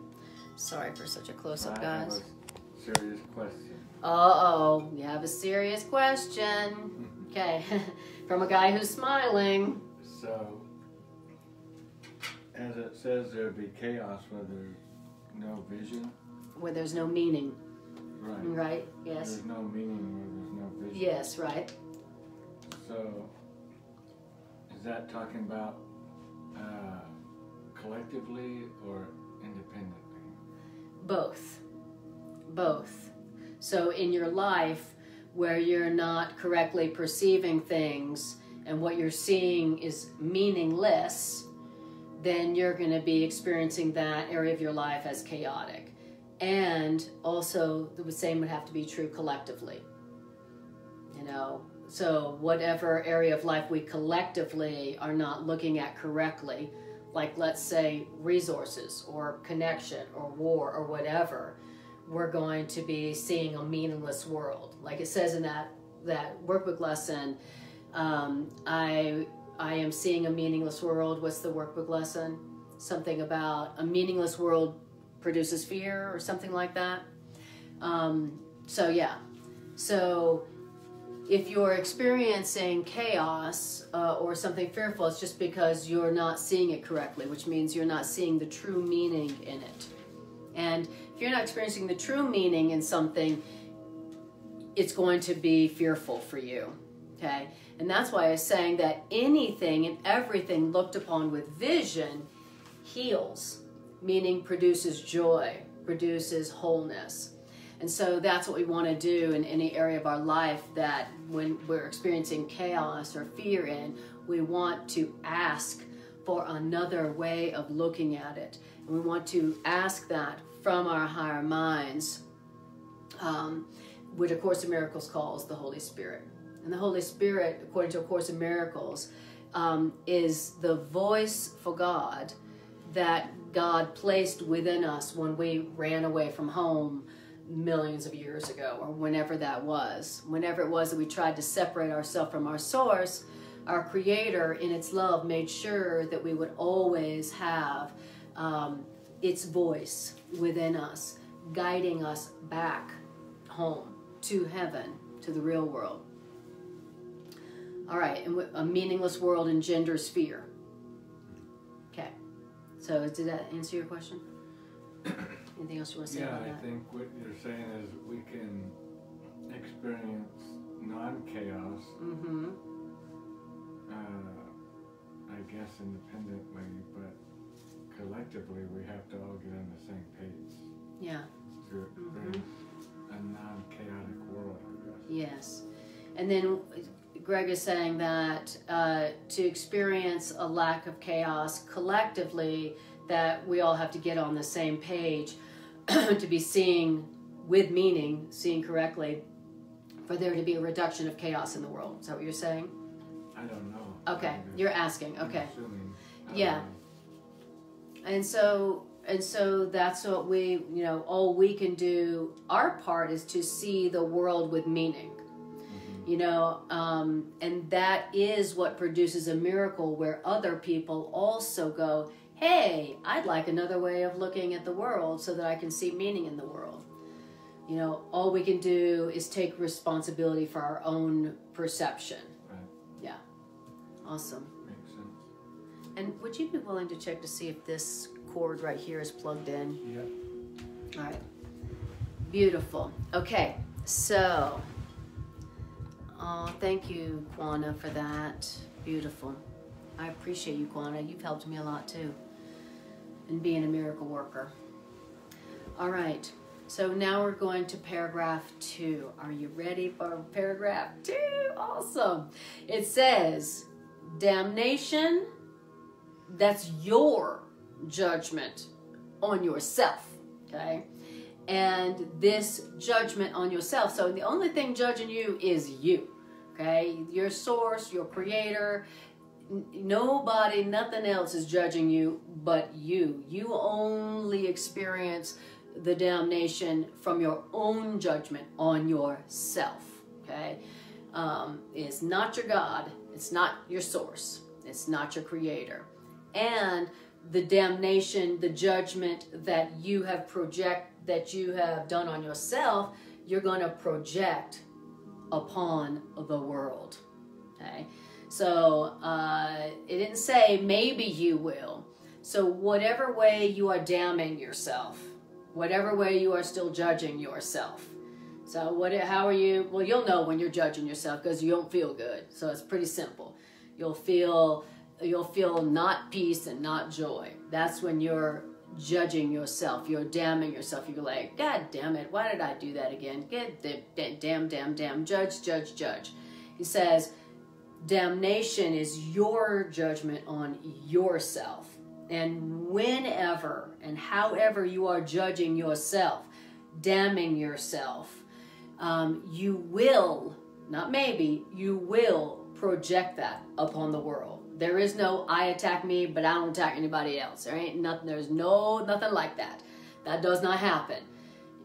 Sorry for such a close-up, guys. Serious question. Uh-oh, you have a serious question. Okay, from a guy who's smiling. So, as it says, there'd be chaos where there's no vision. Where there's no meaning. Right. Right, yes. There's no meaning where there's no vision. Yes, right. So, is that talking about collectively or independently? Both. Both. So in your life where you're not correctly perceiving things and what you're seeing is meaningless, then you're going to be experiencing that area of your life as chaotic. And also the same would have to be true collectively. You know, so whatever area of life we collectively are not looking at correctly, like let's say resources or connection or war or whatever, we're going to be seeing a meaningless world. Like it says in that workbook lesson, I am seeing a meaningless world. What's the workbook lesson? Something about a meaningless world produces fear or something like that. So yeah, so if you're experiencing chaos or something fearful, it's just because you're not seeing it correctly, which means you're not seeing the true meaning in it. And if you're not experiencing the true meaning in something, it's going to be fearful for you, okay? And that's why I was saying that anything and everything looked upon with vision heals, meaning produces joy, produces wholeness. And so that's what we want to do in any area of our life that when we're experiencing chaos or fear in, we want to ask for another way of looking at it. And we want to ask that from our higher minds, which A Course in Miracles calls the Holy Spirit. And the Holy Spirit, according to A Course in Miracles, is the voice for God that God placed within us when we ran away from home millions of years ago, or whenever that was. Whenever it was that we tried to separate ourselves from our source, our Creator in its love made sure that we would always have its voice within us, guiding us back home to heaven, to the real world. All right, and a meaningless world engenders fear. Okay, so did that answer your question? Anything else you want to say about that? Yeah, I think what you're saying is we can experience non-chaos, I guess independently, but collectively we have to all get on the same page. Yeah. To experience a non-chaotic world, I guess. Yes. And then Greg is saying that to experience a lack of chaos collectively, that we all have to get on the same page to be seeing with meaning, seeing correctly, for there to be a reduction of chaos in the world. Is that what you're saying? I don't know. Okay, you're asking. Okay. I'm assuming. Yeah. And so that's what we, all we can do, our part is to see the world with meaning. And that is what produces a miracle where other people also go, hey, I'd like another way of looking at the world so that I can see meaning in the world. All we can do is take responsibility for our own perception. Right. Yeah. Awesome. Makes sense. And would you be willing to check to see if this cord right here is plugged in? Yeah. All right. Beautiful. Okay. So, thank you, Kwana, for that. Beautiful. I appreciate you, Kwana. You've helped me a lot too in being a miracle worker. All right. So now we're going to paragraph 2. Are you ready for paragraph 2? Awesome. It says, damnation, that's your judgment on yourself, okay? And this judgment on yourself, so the only thing judging you is you, okay? Your source, your creator, nobody, nothing else is judging you but you. You only experience the damnation from your own judgment on yourself, okay? It's not your God, it's not your source, it's not your creator. And the damnation, the judgment that you have done on yourself, you're going to project upon the world, okay? So it didn't say maybe you will. So whatever way you are damning yourself, whatever way you are still judging yourself. So how are you? Well, you'll know when you're judging yourself because you don't feel good. So it's pretty simple. You'll feel not peace and not joy. That's when you're judging yourself. You're damning yourself. You're like, God damn it, why did I do that again? Damn, judge. He says, damnation is your judgment on yourself. And whenever and however you are judging yourself, damning yourself, you will, not maybe, you will project that upon the world. There is no I attack me, but I don't attack anybody else. There ain't nothing, there's nothing like that. That does not happen.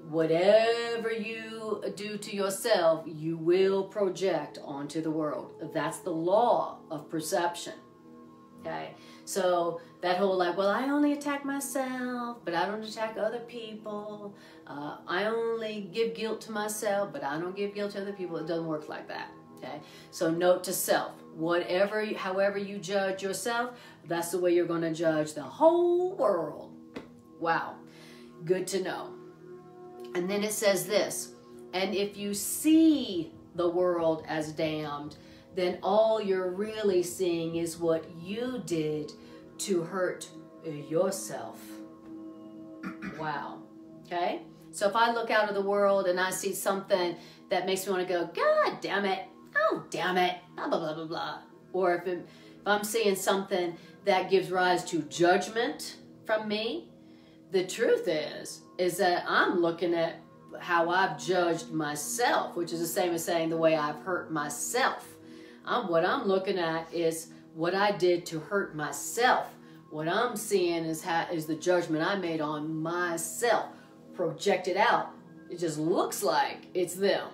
Whatever you do to yourself, you will project onto the world. That's the law of perception. Okay? So that whole well, I only attack myself, but I don't attack other people. I only give guilt to myself, but I don't give guilt to other people. It doesn't work like that. Okay, so note to self, however you judge yourself, that's the way you're going to judge the whole world. Wow, good to know. And then it says this, and if you see the world as damned, then all you're really seeing is what you did to hurt yourself. Wow. Okay? So if I look out of the world and I see something that makes me want to go, God damn it, oh damn it, blah, blah, blah, blah, blah. Or if I'm seeing something that gives rise to judgment from me, the truth is that I'm looking at how I've judged myself, which is the same as saying the way I've hurt myself. What I'm looking at is what I did to hurt myself. What I'm seeing is the judgment I made on myself, projected out. It just looks like it's them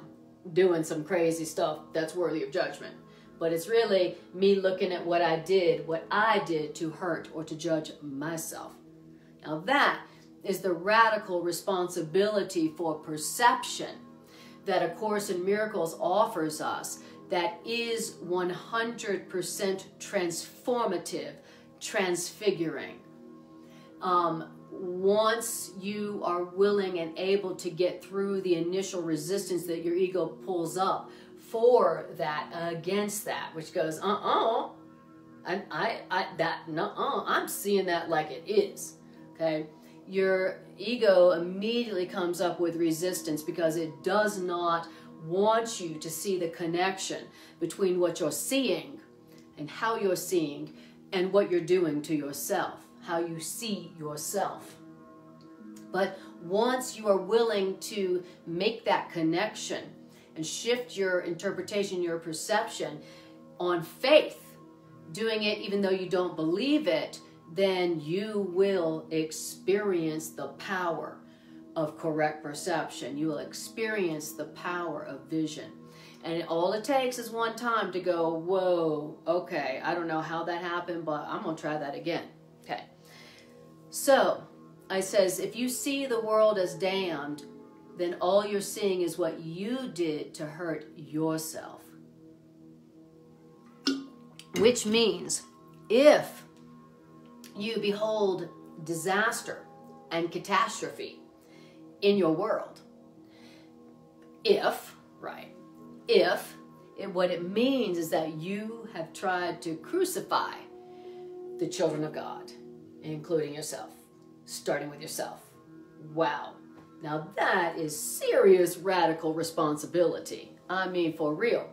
doing some crazy stuff that's worthy of judgment. But it's really me looking at what I did to hurt or to judge myself. Now that is the radical responsibility for perception that A Course in Miracles offers us, that is 100% transformative, transfiguring. Once you are willing and able to get through the initial resistance that your ego pulls up for that, against that, which goes, and I'm seeing that like it is, okay? Your ego immediately comes up with resistance because it does not want you to see the connection between what you're seeing and how you're seeing and what you're doing to yourself, how you see yourself. But once you are willing to make that connection and shift your interpretation, your perception on faith, doing it even though you don't believe it, then you will experience the power of correct perception. You will experience the power of vision. And all it takes is one time to go, whoa, okay, I don't know how that happened, but I'm going to try that again. Okay. So, I says, if you see the world as damned, then all you're seeing is what you did to hurt yourself. Which means, if you behold disaster and catastrophe in your world, what it means is that you have tried to crucify the children of God, including yourself, starting with yourself. Wow. Now that is serious radical responsibility. I mean, for real.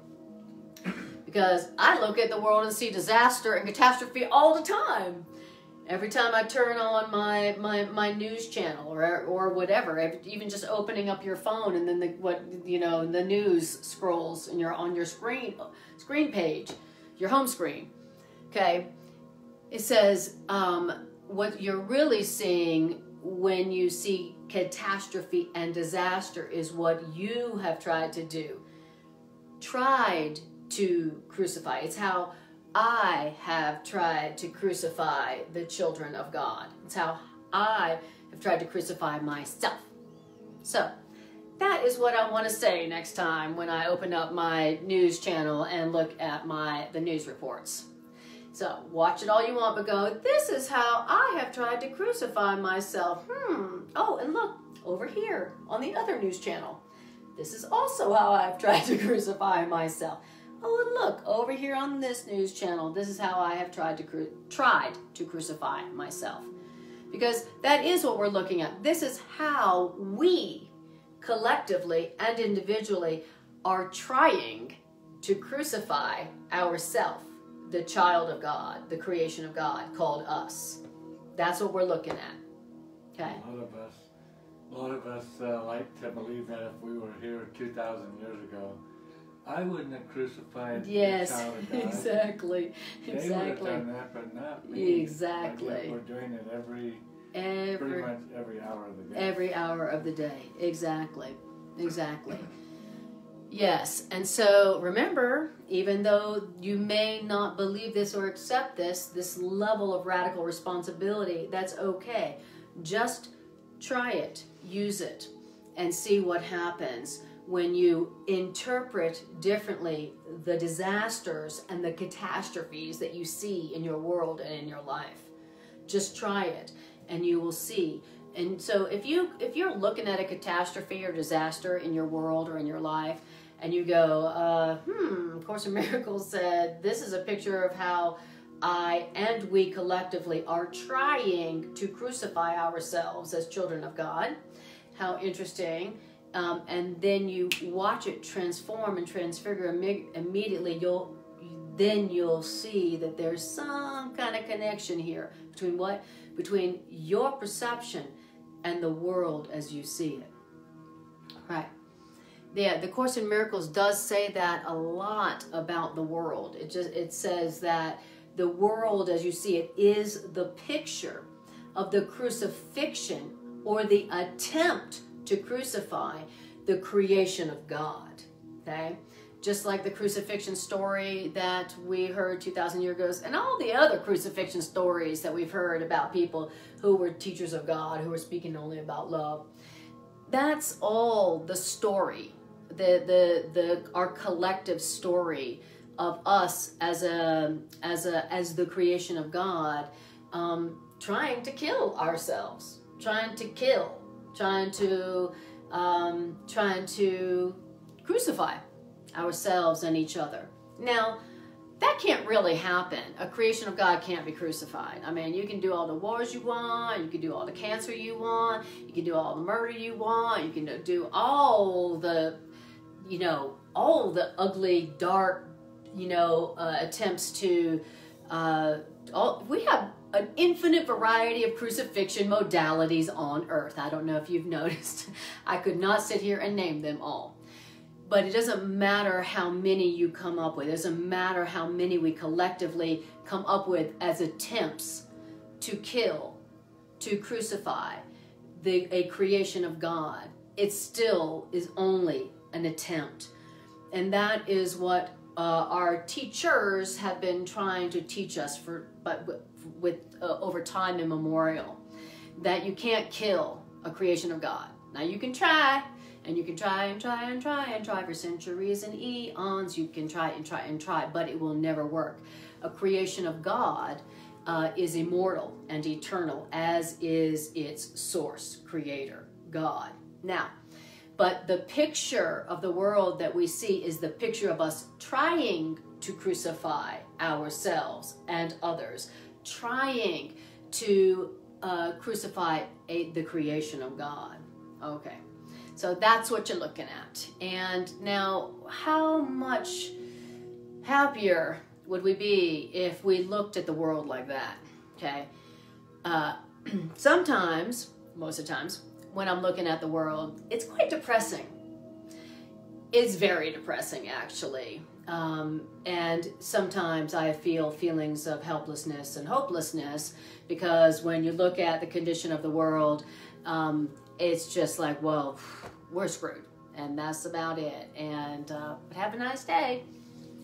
Because I look at the world and see disaster and catastrophe all the time. Every time I turn on my news channel or whatever, even just opening up your phone and then the news scrolls and you're on your screen page, your home screen. Okay, it says what you're really seeing when you see catastrophe and disaster is what you have tried to do, tried to crucify. It's how I have tried to crucify the children of God. It's how I have tried to crucify myself. So that is what I want to say next time when I open up my news channel and look at the news reports. So watch it all you want, but go, this is how I have tried to crucify myself. Oh, and look, over here on the other news channel. This is also how I've tried to crucify myself. Oh, and look, over here on this news channel, this is how I have tried to crucify myself. Because that is what we're looking at. This is how we, collectively and individually, are trying to crucify ourselves, the child of God, the creation of God, called us. That's what we're looking at. Okay? A lot of us like to believe that if we were here 2,000 years ago, I wouldn't have crucified the child of God. Exactly. They would have done that, but not me. Exactly. But yet we're doing it pretty much every hour of the day. Every hour of the day. Exactly. Exactly. Yes. And so remember, even though you may not believe this or accept this level of radical responsibility, that's okay. Just try it. Use it. and see what happens when you interpret differently the disasters and the catastrophes that you see in your world and in your life. Just try it and you will see. And so if you're looking at a catastrophe or disaster in your world or in your life, and you go, Course in Miracles said, this is a picture of how I and we collectively are trying to crucify ourselves as children of God. How interesting. And then you watch it transform and transfigure immediately, you'll see that there's some kind of connection here between what? Between your perception and the world as you see it. Right. Yeah, the Course in Miracles does say that a lot about the world. It says that the world as you see it is the picture of the crucifixion or the attempt to crucify the creation of God. Okay? Just like the crucifixion story that we heard 2,000 years ago, and all the other crucifixion stories that we've heard about people who were teachers of God, who were speaking only about love. That's all the story, our collective story of us as the creation of God, trying to kill ourselves, trying to crucify ourselves and each other. Now, that can't really happen. A creation of God can't be crucified. I mean, you can do all the wars you want, you can do all the cancer you want, you can do all the murder you want, you can do all the, all the ugly, dark, attempts to, we have an infinite variety of crucifixion modalities on earth. I don't know if you've noticed. I could not sit here and name them all. But it doesn't matter how many you come up with. It doesn't matter how many we collectively come up with as attempts to kill, to crucify a creation of God. It still is only an attempt. And that is what our teachers have been trying to teach us over time immemorial. That you can't kill a creation of God. Now you can try. And you can try and try and try and try for centuries and eons. You can try and try and try, but it will never work. A creation of God is immortal and eternal, as is its source, creator, God. Now, but the picture of the world that we see is the picture of us trying to crucify ourselves and others, trying to crucify the creation of God. Okay. So that's what you're looking at. And now, how much happier would we be if we looked at the world like that? Okay. Sometimes, most of the times, when I'm looking at the world, it's quite depressing. It's very depressing, actually. And sometimes I feel feelings of helplessness and hopelessness, because when you look at the condition of the world, it's just like, well, we're screwed, and that's about it. And but have a nice day.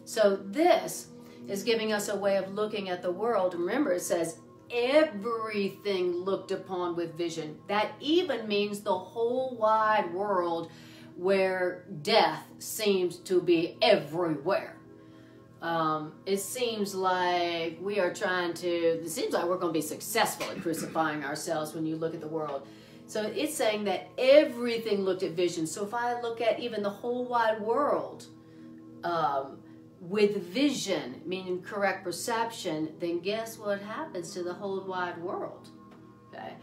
So this is giving us a way of looking at the world. Remember, it says everything looked upon with vision. That even means the whole wide world, where death seems to be everywhere. It seems like we are it seems like we're going to be successful at crucifying ourselves when you look at the world. So it's saying that everything looked at vision. So if I look at even the whole wide world with vision, meaning correct perception, then guess what happens to the whole wide world? Okay,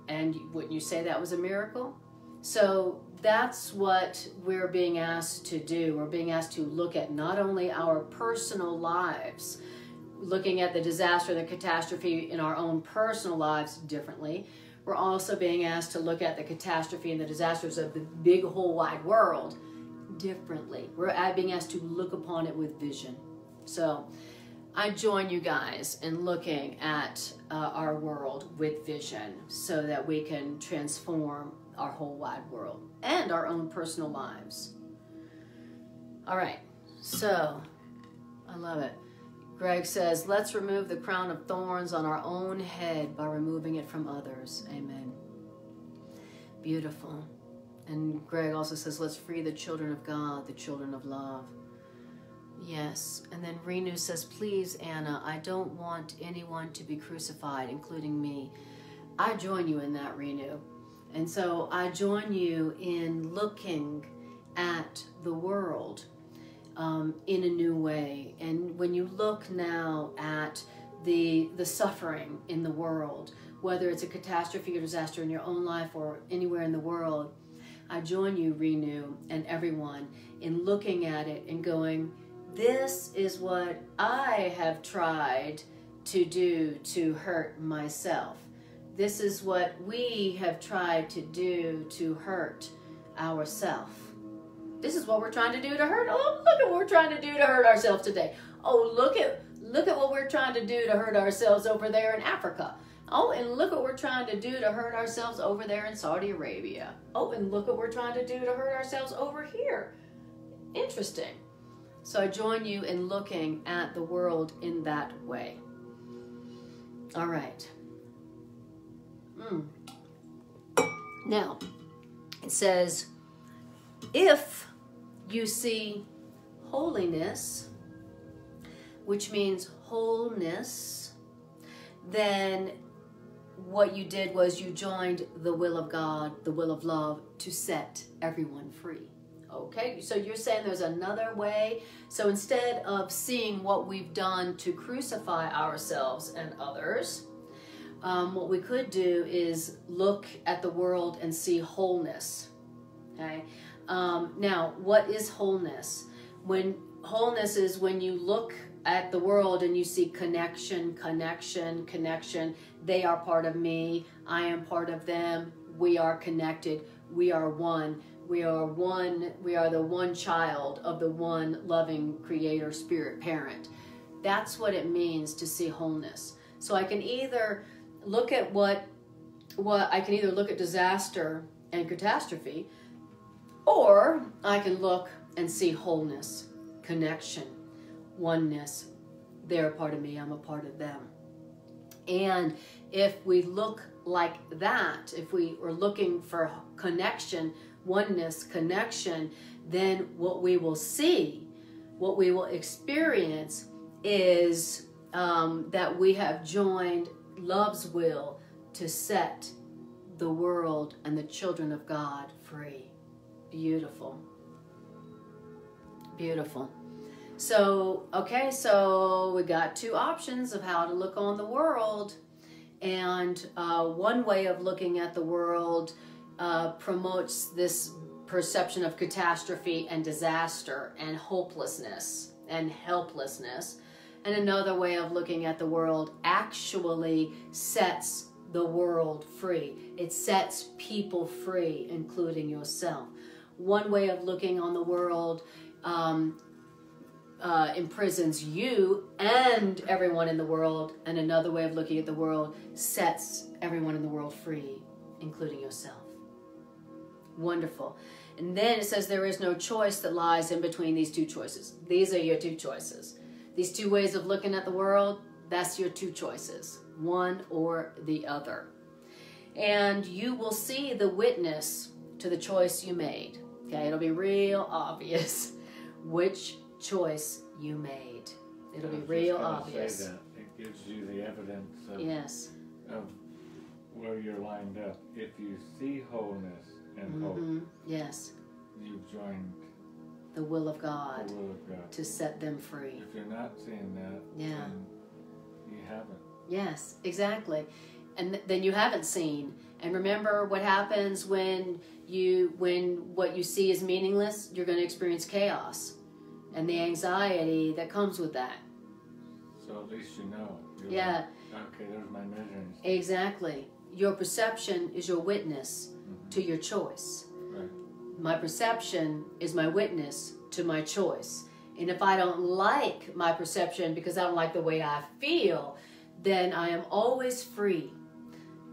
and wouldn't you say that was a miracle? So that's what we're being asked to do. We're being asked to look at not only our personal lives, looking at the disaster, the catastrophe in our own personal lives differently. We're also being asked to look at the catastrophe and the disasters of the big whole wide world differently. We're being asked to look upon it with vision. So I join you guys in looking at our world with vision, so that we can transform our whole wide world and our own personal lives. All right, so I love it. Greg says, let's remove the crown of thorns on our own head by removing it from others. Amen. Beautiful. And Greg also says, let's free the children of God, the children of love. Yes. And then Renu says, please, Anna, I don't want anyone to be crucified, including me. I join you in that, Renu. And so I join you in looking at the world in a new way. And when you look now at the suffering in the world, whether it's a catastrophe or disaster in your own life or anywhere in the world, I join you, Renu, and everyone in looking at it and going, this is what I have tried to do to hurt myself. This is what we have tried to do to hurt ourselves. This is what we're trying to do to hurt. Oh, look at what we're trying to do to hurt ourselves today. Oh, look at what we're trying to do to hurt ourselves over there in Africa. Oh, and look what we're trying to do to hurt ourselves over there in Saudi Arabia. Oh, and look what we're trying to do to hurt ourselves over here. Interesting. So I join you in looking at the world in that way. All right. Now, it says, if you see holiness, which means wholeness, then what you did was you joined the will of God, the will of love, to set everyone free. Okay, so you're saying there's another way. So instead of seeing what we've done to crucify ourselves and others, what we could do is look at the world and see wholeness. Okay. Now, what is wholeness? When wholeness is when you look at the world and you see connection, connection, connection. They are part of me. I am part of them. We are connected. We are one. We are one. We are the one child of the one loving creator, spirit, parent. That's what it means to see wholeness. So I can either look at I can either look at disaster and catastrophe, or I can look and see wholeness, connection, oneness. They're a part of me, I'm a part of them. And if we look like that, if we are looking for connection, oneness, connection, then what we will see, what we will experience is that we have joined love's will to set the world and the children of God free. Beautiful. Beautiful. So, okay, so we got two options of how to look on the world. And one way of looking at the world promotes this perception of catastrophe and disaster and hopelessness and helplessness. And another way of looking at the world actually sets the world free. It sets people free, including yourself. One way of looking on the world imprisons you and everyone in the world, and another way of looking at the world sets everyone in the world free, including yourself. Wonderful. And then it says there is no choice that lies in between these two choices. These are your two choices. These two ways of looking at the world, that's your two choices, one or the other. And you will see the witness to the choice you made. Okay, it'll be real obvious which choice you made. It'll be real obvious. Say that. It gives you the evidence of, yes, of where you're lined up. If you see wholeness and hope, yes, you've joined the will of God, the will of God to set them free. If you're not seeing that, then you haven't. Yes, exactly. And then you haven't seen. And remember what happens when what you see is meaningless, you're going to experience chaos and the anxiety that comes with that. So at least you know. Yeah. Like, okay, there's my measuring stick. Exactly. Your perception is your witness to your choice. Right. My perception is my witness to my choice. And if I don't like my perception because I don't like the way I feel, then I am always free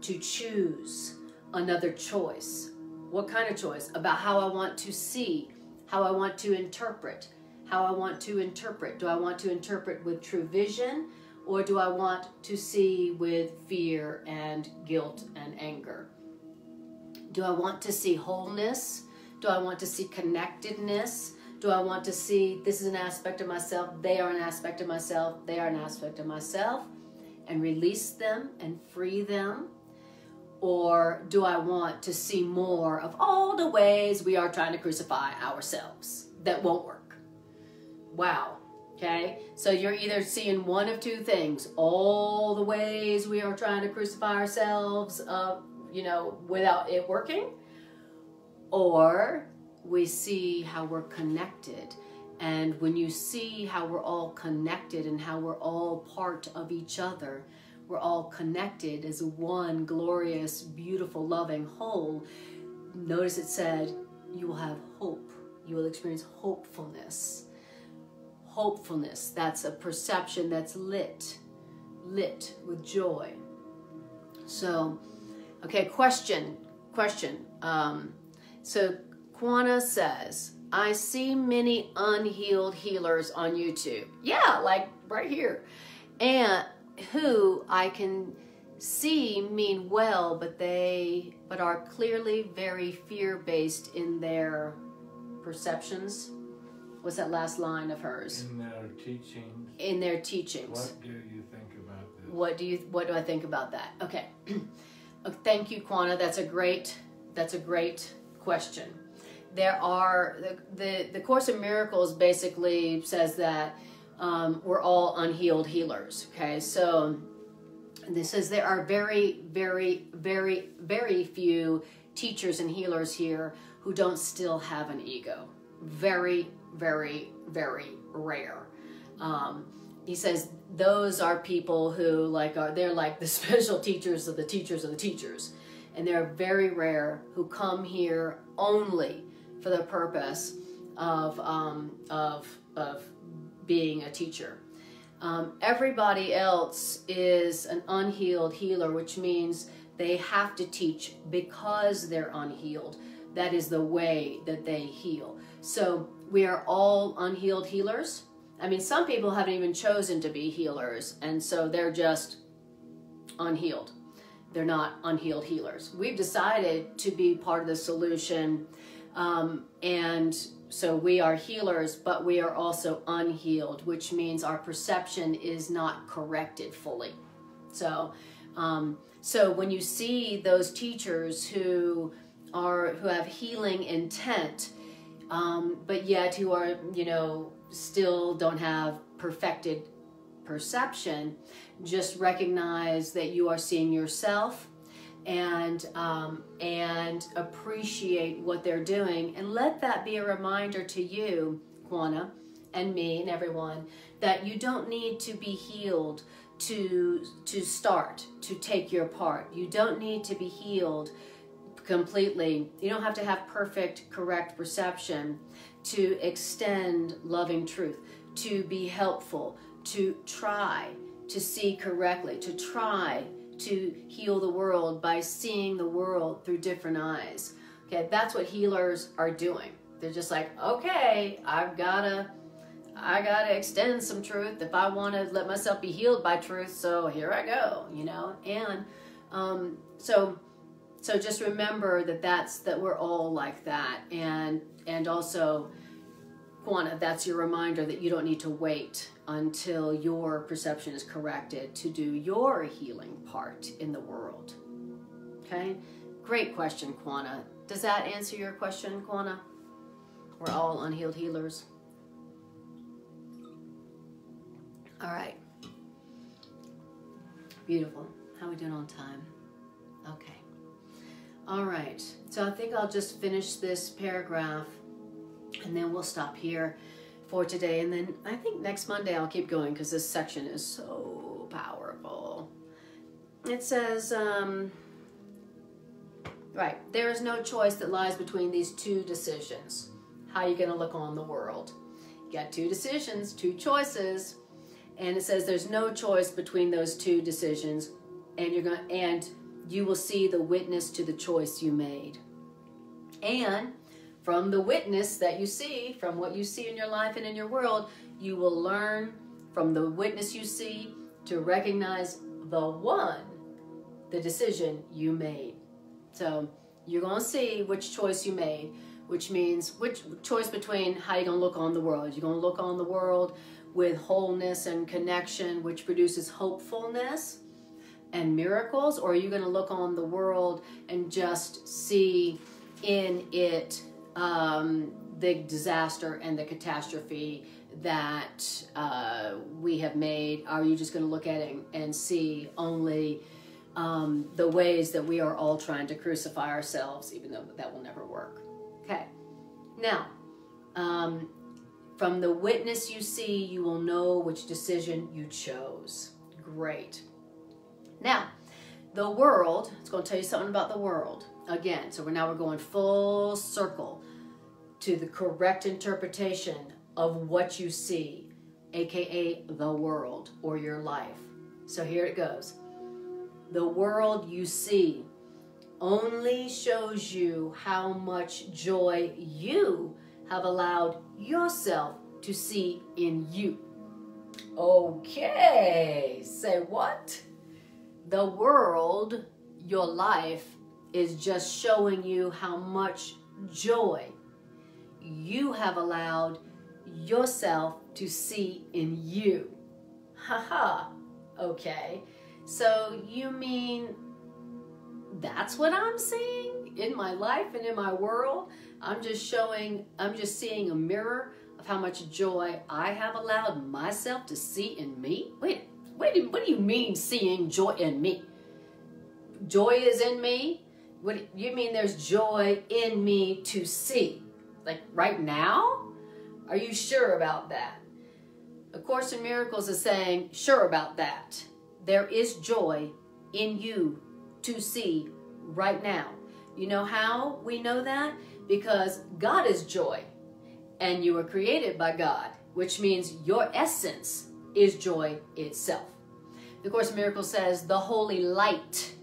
to choose another choice. What kind of choice? About how I want to see, how I want to interpret, how I want to interpret. Do I want to interpret with true vision, or do I want to see with fear and guilt and anger? Do I want to see wholeness? Do I want to see connectedness? Do I want to see this is an aspect of myself, they are an aspect of myself, they are an aspect of myself, and release them and free them? Or do I want to see more of all the ways we are trying to crucify ourselves that won't work? Wow. Okay, so you're either seeing one of two things: all the ways we are trying to crucify ourselves, without it working, or we see how we're connected. And when you see how we're all connected and how we're all part of each other, we're all connected as one glorious, beautiful, loving whole. Notice it said, you will have hope. You will experience hopefulness. Hopefulness, that's a perception that's lit with joy. So, okay, question. So Kwana says, I see many unhealed healers on YouTube. Yeah, like right here. And who I can see mean well, but are clearly very fear-based in their perceptions. What's that last line of hers? In their teachings. In their teachings. What do you think about this? What do I think about that? Okay. Thank you, Kwana. That's a great question. There are the Course in Miracles basically says that we're all unhealed healers. Okay, so this says there are very, very, very, very few teachers and healers here who don't still have an ego. Very, very, very rare. He says those are people who they're like the special teachers of the teachers of the teachers, and they're very rare who come here only for the purpose of being a teacher. Everybody else is an unhealed healer, which means they have to teach because they're unhealed. That is the way that they heal. So we are all unhealed healers. I mean, some people haven't even chosen to be healers, and so they're just unhealed. They're not unhealed healers. We've decided to be part of the solution, and so we are healers, but we are also unhealed, which means our perception is not corrected fully. So when you see those teachers who have healing intent, but yet who are, still don't have perfected perception, just recognize that you are seeing yourself and appreciate what they're doing, and let that be a reminder to you, Kwana, and me and everyone, that you don't need to be healed to start to take your part. You don't need to be healed completely. You don't have to have perfect, correct perception to extend loving truth, to be helpful, to try to see correctly, to try to heal the world by seeing the world through different eyes. Okay, that's what healers are doing. They're just like, okay, I gotta extend some truth if I want to let myself be healed by truth. So here I go, and so just remember that we're all like that, and also, Kwana, that's your reminder that you don't need to wait until your perception is corrected to do your healing part in the world. Okay? Great question, Kwana. Does that answer your question, Kwana? We're all unhealed healers. All right. Beautiful. How are we doing on time? Okay. All right. So I think I'll just finish this paragraph, and then we'll stop here for today. And then I think next Monday I'll keep going because this section is so powerful. It says, right, there is no choice that lies between these two decisions. How are you going to look on the world? You got two decisions, two choices. And it says there's no choice between those two decisions, and you will see the witness to the choice you made. And from the witness that you see, from what you see in your life and in your world, you will learn from the witness you see to recognize the decision you made. So you're going to see which choice you made, which means which choice between how you're going to look on the world. You're going to look on the world with wholeness and connection, which produces hopefulness and miracles, or are you going to look on the world and just see in it the disaster and the catastrophe that we have made? Are you just going to look at it and see only the ways that we are all trying to crucify ourselves, even though that will never work? Okay. Now, from the witness you see, you will know which decision you chose. Great. Now, the world, it's going to tell you something about the world. Again, so we're going full circle to the correct interpretation of what you see, aka the world or your life. So here it goes. The world you see only shows you how much joy you have allowed yourself to see in you. Okay, say what? The world, your life, is just showing you how much joy you have allowed yourself to see in you. Haha. Okay. So you mean that's what I'm seeing in my life and in my world? I'm just seeing a mirror of how much joy I have allowed myself to see in me? Wait, what do you mean seeing joy in me? Joy is in me? What you mean there's joy in me to see? Like right now? Are you sure about that? A Course in Miracles is saying, sure about that. There is joy in you to see right now. You know how we know that? Because God is joy and you were created by God, which means your essence is joy itself. The Course in Miracles says the holy light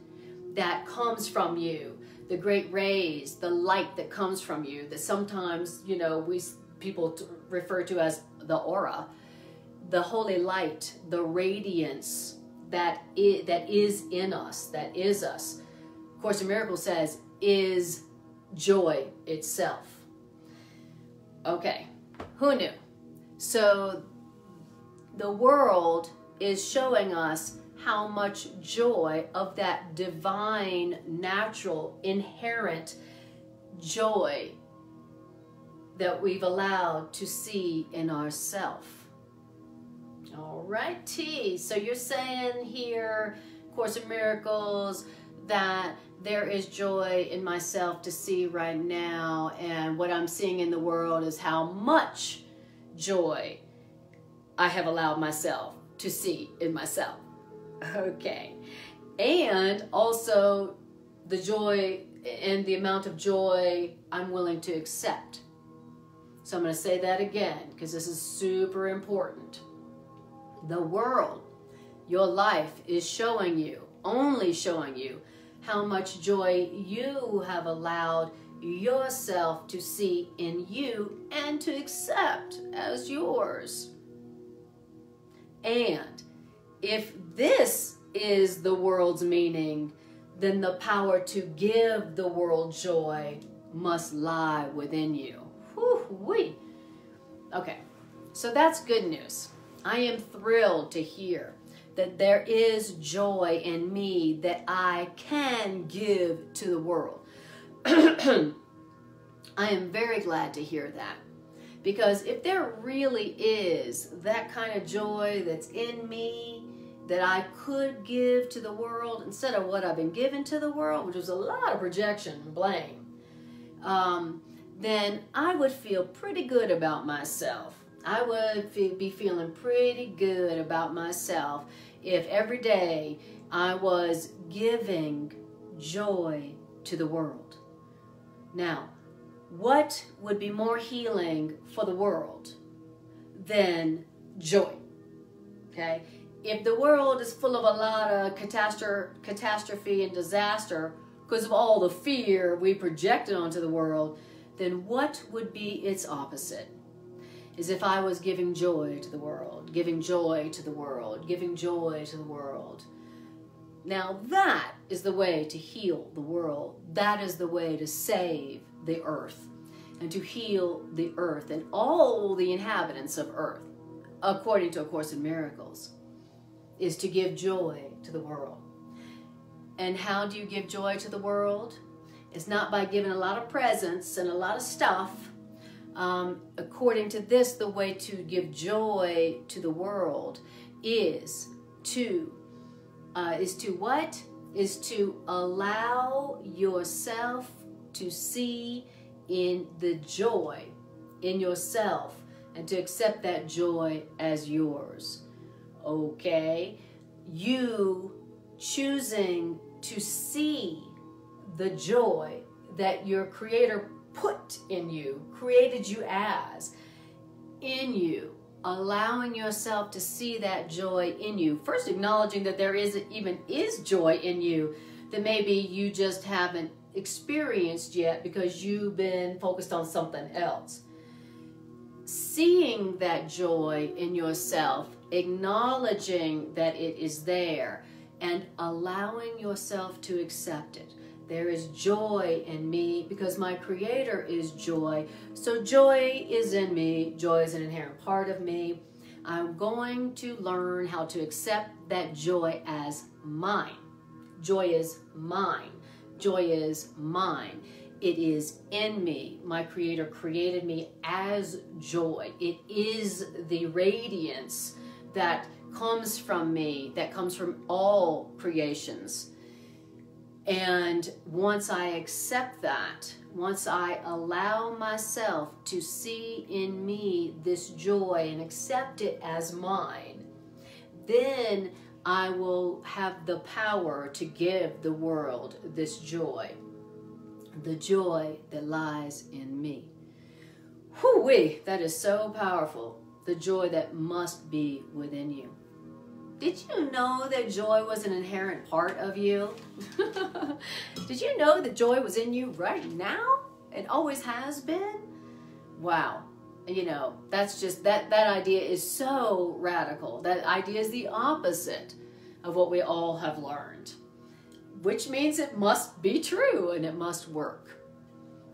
that comes from you, the great rays, the light that comes from you, that sometimes, you know, people refer to as the aura, the holy light, the radiance that is in us, that is us. Course in Miracles says is joy itself. Okay, who knew? So the world is showing us how much joy of that divine, natural, inherent joy that we've allowed to see in ourselves. All righty. So you're saying here, Course in Miracles, that there is joy in myself to see right now, and what I'm seeing in the world is how much joy I have allowed myself to see in myself. Okay. And also the joy and the amount of joy I'm willing to accept. So I'm going to say that again because this is super important. The world, your life is showing you, only showing you, how much joy you have allowed yourself to see in you and to accept as yours. And if this is the world's meaning, then the power to give the world joy must lie within you. Whew-wee. Okay, so that's good news. I am thrilled to hear that there is joy in me that I can give to the world. I am very glad to hear that. Because if there really is that kind of joy that's in me that I could give to the world instead of what I've been given to the world, which was a lot of projection and blame, then I would feel pretty good about myself. I would be feeling pretty good about myself if every day I was giving joy to the world. Now, what would be more healing for the world than joy? Okay? If the world is full of a lot of catastrophe and disaster because of all the fear we projected onto the world, then what would be its opposite? Is if I was giving joy to the world, giving joy to the world, giving joy to the world. Now that is the way to heal the world. That is the way to save the earth and to heal the earth and all the inhabitants of earth, according to A Course in Miracles, is to give joy to the world. And how do you give joy to the world? It's not by giving a lot of presents and a lot of stuff. According to this, the way to give joy to the world is to what? Is to allow yourself to see in the joy in yourself and to accept that joy as yours. Okay? You choosing to see the joy that your Creator put in you, created you as, in you, allowing yourself to see that joy in you. First acknowledging that there is joy in you that maybe you just haven't experienced yet because you've been focused on something else. Seeing that joy in yourself, acknowledging that it is there, and allowing yourself to accept it. There is joy in me because my Creator is joy. So joy is in me. Joy is an inherent part of me. I'm going to learn how to accept that joy as mine. Joy is mine. Joy is mine. It is in me. My Creator created me as joy. It is the radiance that comes from me, that comes from all creations. And once I accept that, once I allow myself to see in me this joy and accept it as mine, then I will have the power to give the world this joy, the joy that lies in me. Whoo-wee, that is so powerful, the joy that must be within you. Did you know that joy was an inherent part of you? Did you know that joy was in you right now? It always has been? Wow. You know, that's just, that idea is so radical. That idea is the opposite of what we all have learned, which means it must be true and it must work.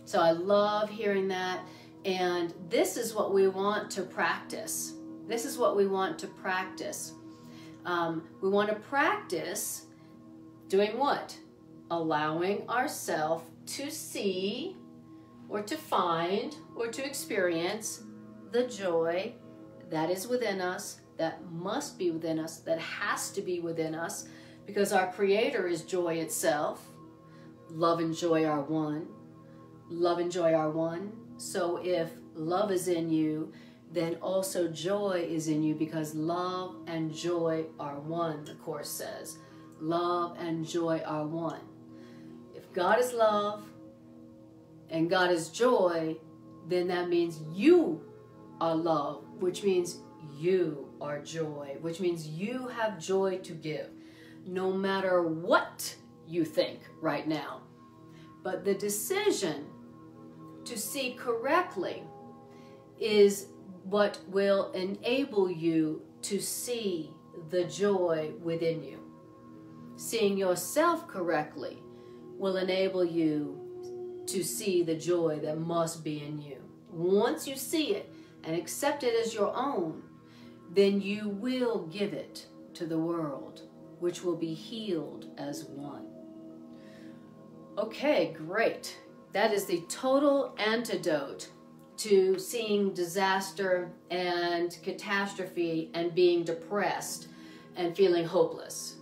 So I love hearing that. And this is what we want to practice. This is what we want to practice. We want to practice doing what? Allowing ourselves to see or to find or to experience the joy that is within us, that must be within us, that has to be within us, because our Creator is joy itself. Love and joy are one. Love and joy are one. So if love is in you, then also joy is in you, because love and joy are one, the Course says. Love and joy are one. If God is love and God is joy, then that means you are love, which means you are joy, which means you have joy to give, no matter what you think right now. But the decision to see correctly is what will enable you to see the joy within you. Seeing yourself correctly will enable you to see the joy that must be in you. Once you see it and accept it as your own, then you will give it to the world, which will be healed as one. Okay, great. That is the total antidote to seeing disaster and catastrophe and being depressed and feeling hopeless.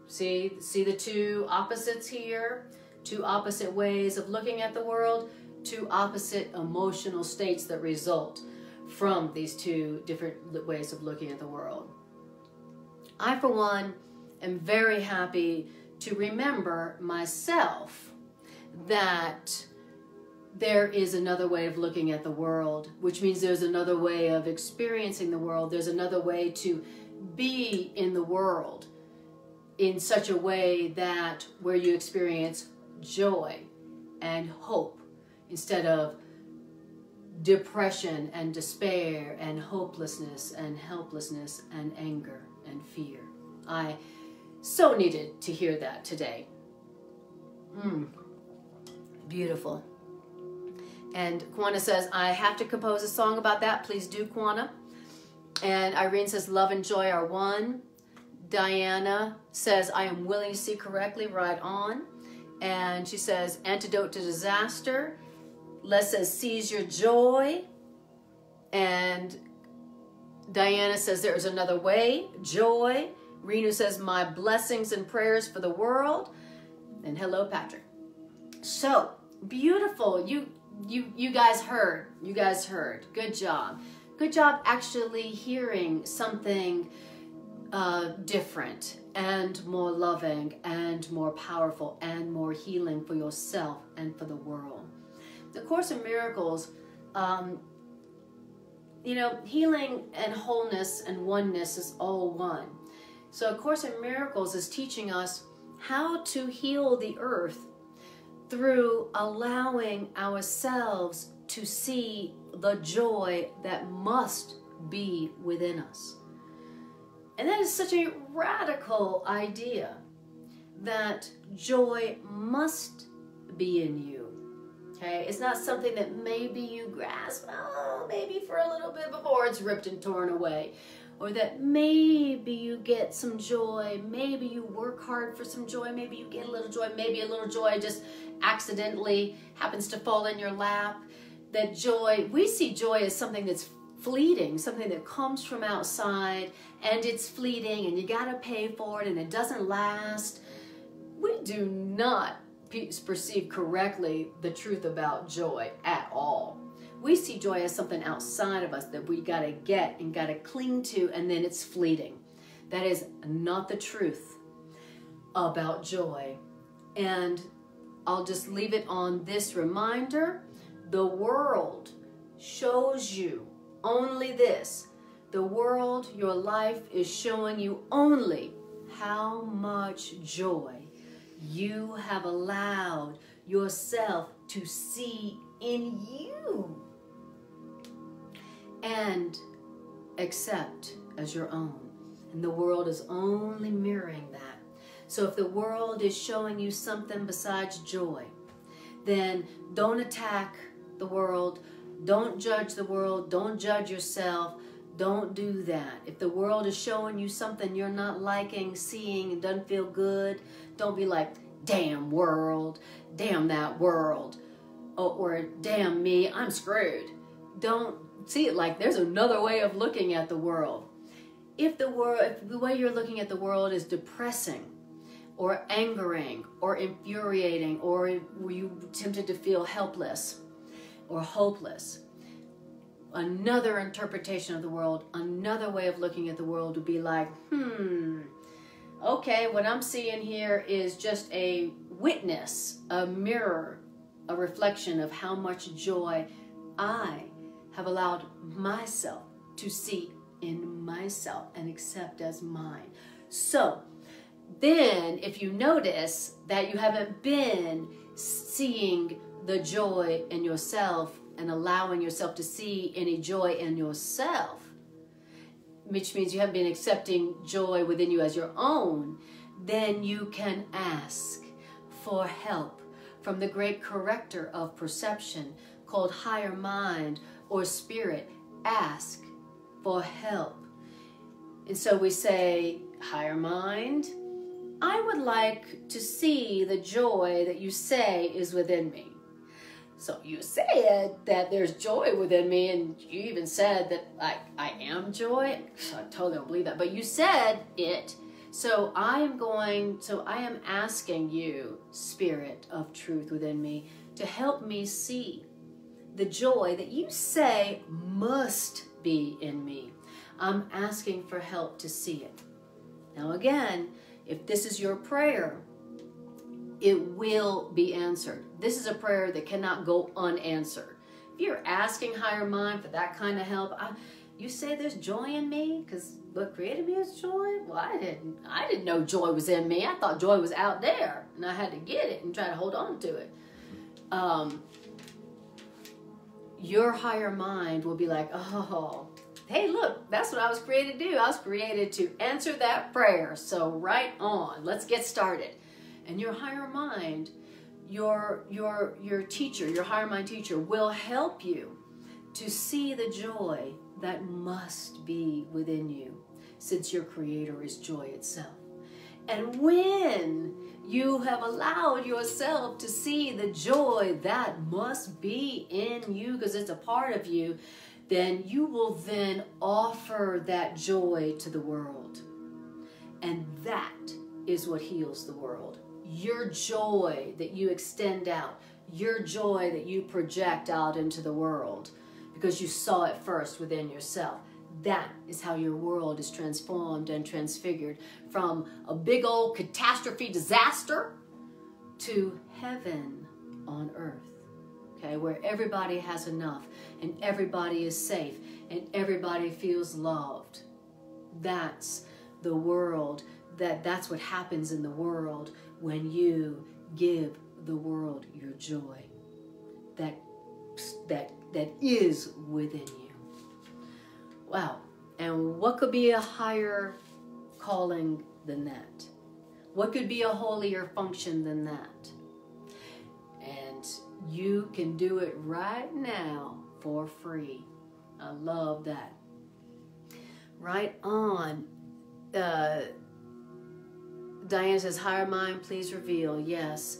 See the two opposites here? Two opposite ways of looking at the world, two opposite emotional states that result from these two different ways of looking at the world. I, for one, am very happy to remember myself that there is another way of looking at the world, which means there's another way of experiencing the world. There's another way to be in the world in such a way that where you experience joy and hope instead of depression and despair and hopelessness and helplessness and anger and fear. I So needed to hear that today. Beautiful. And Kwana says, I have to compose a song about that. Please do, Kwana. And Irene says, love and joy are one. Diana says, I am willing to see correctly, right on. And she says, antidote to disaster. Les says, seize your joy. And Diana says, there is another way, joy. Renu says, my blessings and prayers for the world. And hello, Patrick. So, beautiful. You guys heard. You guys heard. Good job. Good job actually hearing something different and more loving and more powerful and more healing for yourself and for the world. The Course in Miracles, you know, healing and wholeness and oneness is all one. So A Course in Miracles is teaching us how to heal the earth through allowing ourselves to see the joy that must be within us. And that is such a radical idea, that joy must be in you. Okay, it's not something that maybe you grasp, maybe for a little bit before it's ripped and torn away. Or that maybe you get some joy, maybe you work hard for some joy, maybe you get a little joy, maybe a little joy just accidentally happens to fall in your lap. That joy, we see joy as something that's fleeting, something that comes from outside and it's fleeting and you gotta pay for it and it doesn't last. We do not perceive correctly the truth about joy at all. We see joy as something outside of us that we gotta get and gotta cling to, and then it's fleeting. That is not the truth about joy. And I'll just leave it on this reminder. The world shows you only this. The world, your life, is showing you only how much joy you have allowed yourself to see in you and accept as your own. And the world is only mirroring that. So if the world is showing you something besides joy, then don't attack the world, don't judge the world, don't judge yourself, don't do that. If the world is showing you something you're not liking, seeing, and doesn't feel good, don't be like, damn world, damn that world, or damn me, I'm screwed. Don't see it like there's another way of looking at the world. If the way you're looking at the world is depressing, or angering, or infuriating, or were you tempted to feel helpless or hopeless, another interpretation of the world, another way of looking at the world would be like, okay, what I'm seeing here is just a witness, a mirror, a reflection of how much joy I have allowed myself to see in myself and accept as mine. So then if you notice that you haven't been seeing the joy in yourself and allowing yourself to see any joy in yourself, which means you haven't been accepting joy within you as your own, then you can ask for help from the great corrector of perception called higher mind or spirit. Ask for help. And so we say, higher mind, I would like to see the joy that you say is within me. So you said that there's joy within me, and you even said that I am joy. I totally don't believe that, but you said it. So I am asking you, Spirit of Truth within me, to help me see the joy that you say must be in me. I'm asking for help to see it. Now again, if this is your prayer, it will be answered. This is a prayer that cannot go unanswered. If you're asking higher mind for that kind of help, you say there's joy in me because what created me is joy? Well, I didn't know joy was in me. I thought joy was out there and I had to get it and try to hold on to it. Your higher mind will be like, oh, hey, look, that's what I was created to do. I was created to answer that prayer. So right on, let's get started. And your higher mind, your teacher, your higher mind teacher will help you to see the joy that must be within you, since your creator is joy itself. And when you have allowed yourself to see the joy that must be in you, because it's a part of you, then you will then offer that joy to the world. And that is what heals the world. Your joy that you extend out, your joy that you project out into the world, because you saw it first within yourself. That is how your world is transformed and transfigured from a big old catastrophe disaster to heaven on earth. Okay, where everybody has enough and everybody is safe and everybody feels loved. That's the world, that's what happens in the world when you give the world your joy that is within you. Wow. And what could be a higher calling than that? What could be a holier function than that? And you can do it right now for free. I love that. Right on. Diane says, higher mind, please reveal. Yes.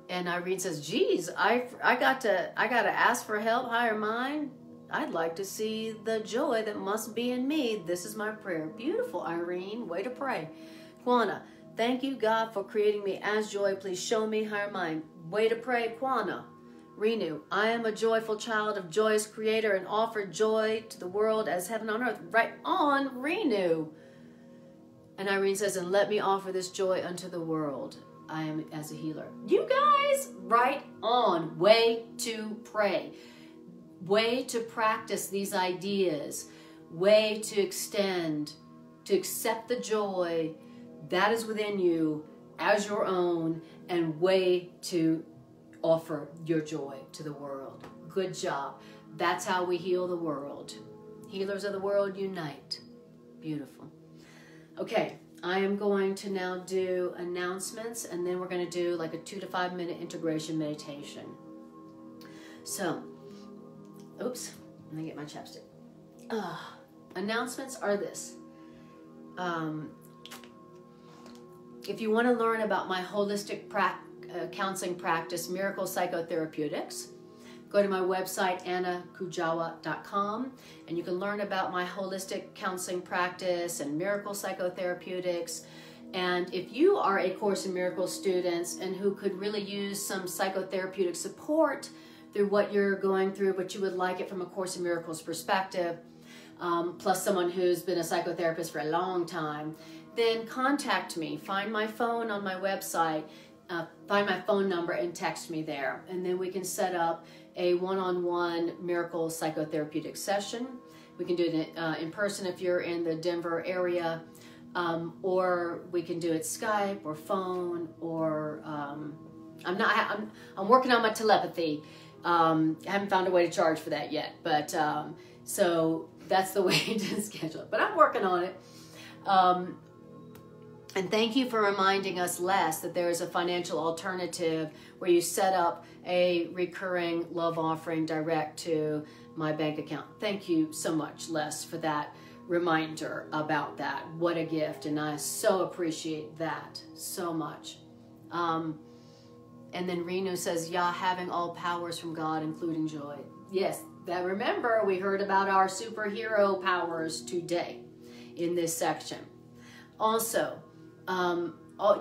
And Irene says, geez, I gotta ask for help, higher mind. I'd like to see the joy that must be in me. This is my prayer. Beautiful, Irene. Way to pray. Kwana, thank you, God, for creating me as joy. Please show me higher mind. Way to pray, Kwana. Renu, I am a joyful child of joyous creator and offer joy to the world as heaven on earth. Right on, Renu. And Irene says, and let me offer this joy unto the world. I am as a healer. You guys, right on. Way to pray. Way to practice these ideas. Way to extend, to accept the joy that is within you as your own, and way to offer your joy to the world. Good job. That's how we heal the world. Healers of the world unite. Beautiful. Okay, I am going to now do announcements, and then we're going to do like a 2 to 5 minute integration meditation. So, oops, let me get my chapstick. Announcements are this. If you want to learn about my holistic counseling practice, Miracle Psychotherapeutics, go to my website, annakujawa.com, and you can learn about my holistic counseling practice and Miracle Psychotherapeutics. And if you are a Course in Miracles student and who could really use some psychotherapeutic support through what you're going through, but you would like it from a Course in Miracles perspective, plus someone who's been a psychotherapist for a long time, then contact me. Find my phone on my website, find my phone number and text me there. And then we can set up a one-on-one Miracle Psychotherapeutic session. We can do it in person if you're in the Denver area, or we can do it Skype or phone, or I'm working on my telepathy. I haven't found a way to charge for that yet, but so that's the way to schedule it. But I'm working on it. And thank you for reminding us, Les, that there is a financial alternative where you set up a recurring love offering direct to my bank account. Thank you so much, Les, for that reminder about that. What a gift, and I so appreciate that so much. And then Renu says, yeah, having all powers from God, including joy. Yes, that, remember, we heard about our superhero powers today in this section. Also,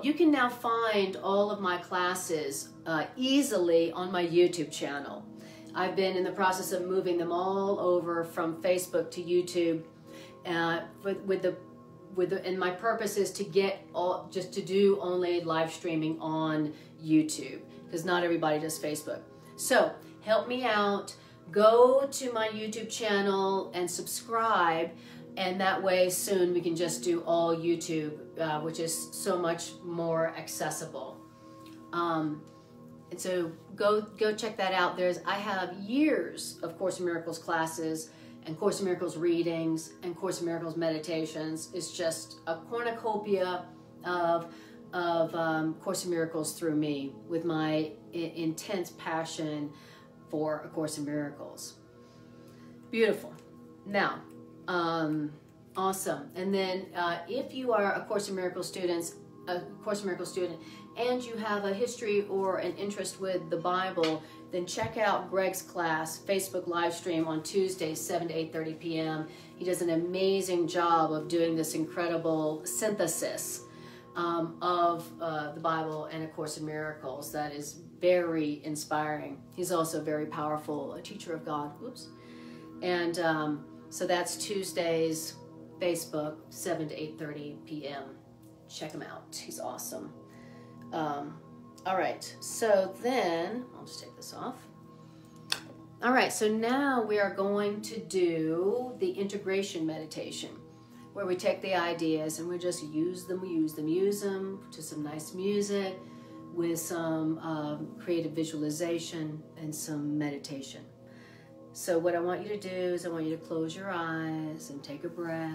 you can now find all of my classes easily on my YouTube channel. I've been in the process of moving them all over from Facebook to YouTube, and my purpose is to get just to do only live streaming on YouTube, because not everybody does Facebook. So help me out. Go to my YouTube channel and subscribe. And that way soon we can just do all YouTube, which is so much more accessible. And so go check that out. I have years of Course in Miracles classes and Course in Miracles readings and Course in Miracles meditations. It's just a cornucopia of Course in Miracles through me, with my intense passion for A Course in Miracles. Beautiful. Now, awesome. And then if you are a Course in Miracles student, and you have a history or an interest with the Bible, then check out Greg's class, Facebook live stream on Tuesdays, 7 to 8:30 p.m. He does an amazing job of doing this incredible synthesis of the Bible and A Course in Miracles that is very inspiring. He's also very powerful, a teacher of God. Whoops. And so that's Tuesdays, Facebook, 7 to 8:30 p.m. Check him out. He's awesome. All right, so then, I'll just take this off. All right, so now we are going to do the integration meditation, where we take the ideas and we just use them to some nice music with some creative visualization and some meditation. So what I want you to do is I want you to close your eyes and take a breath.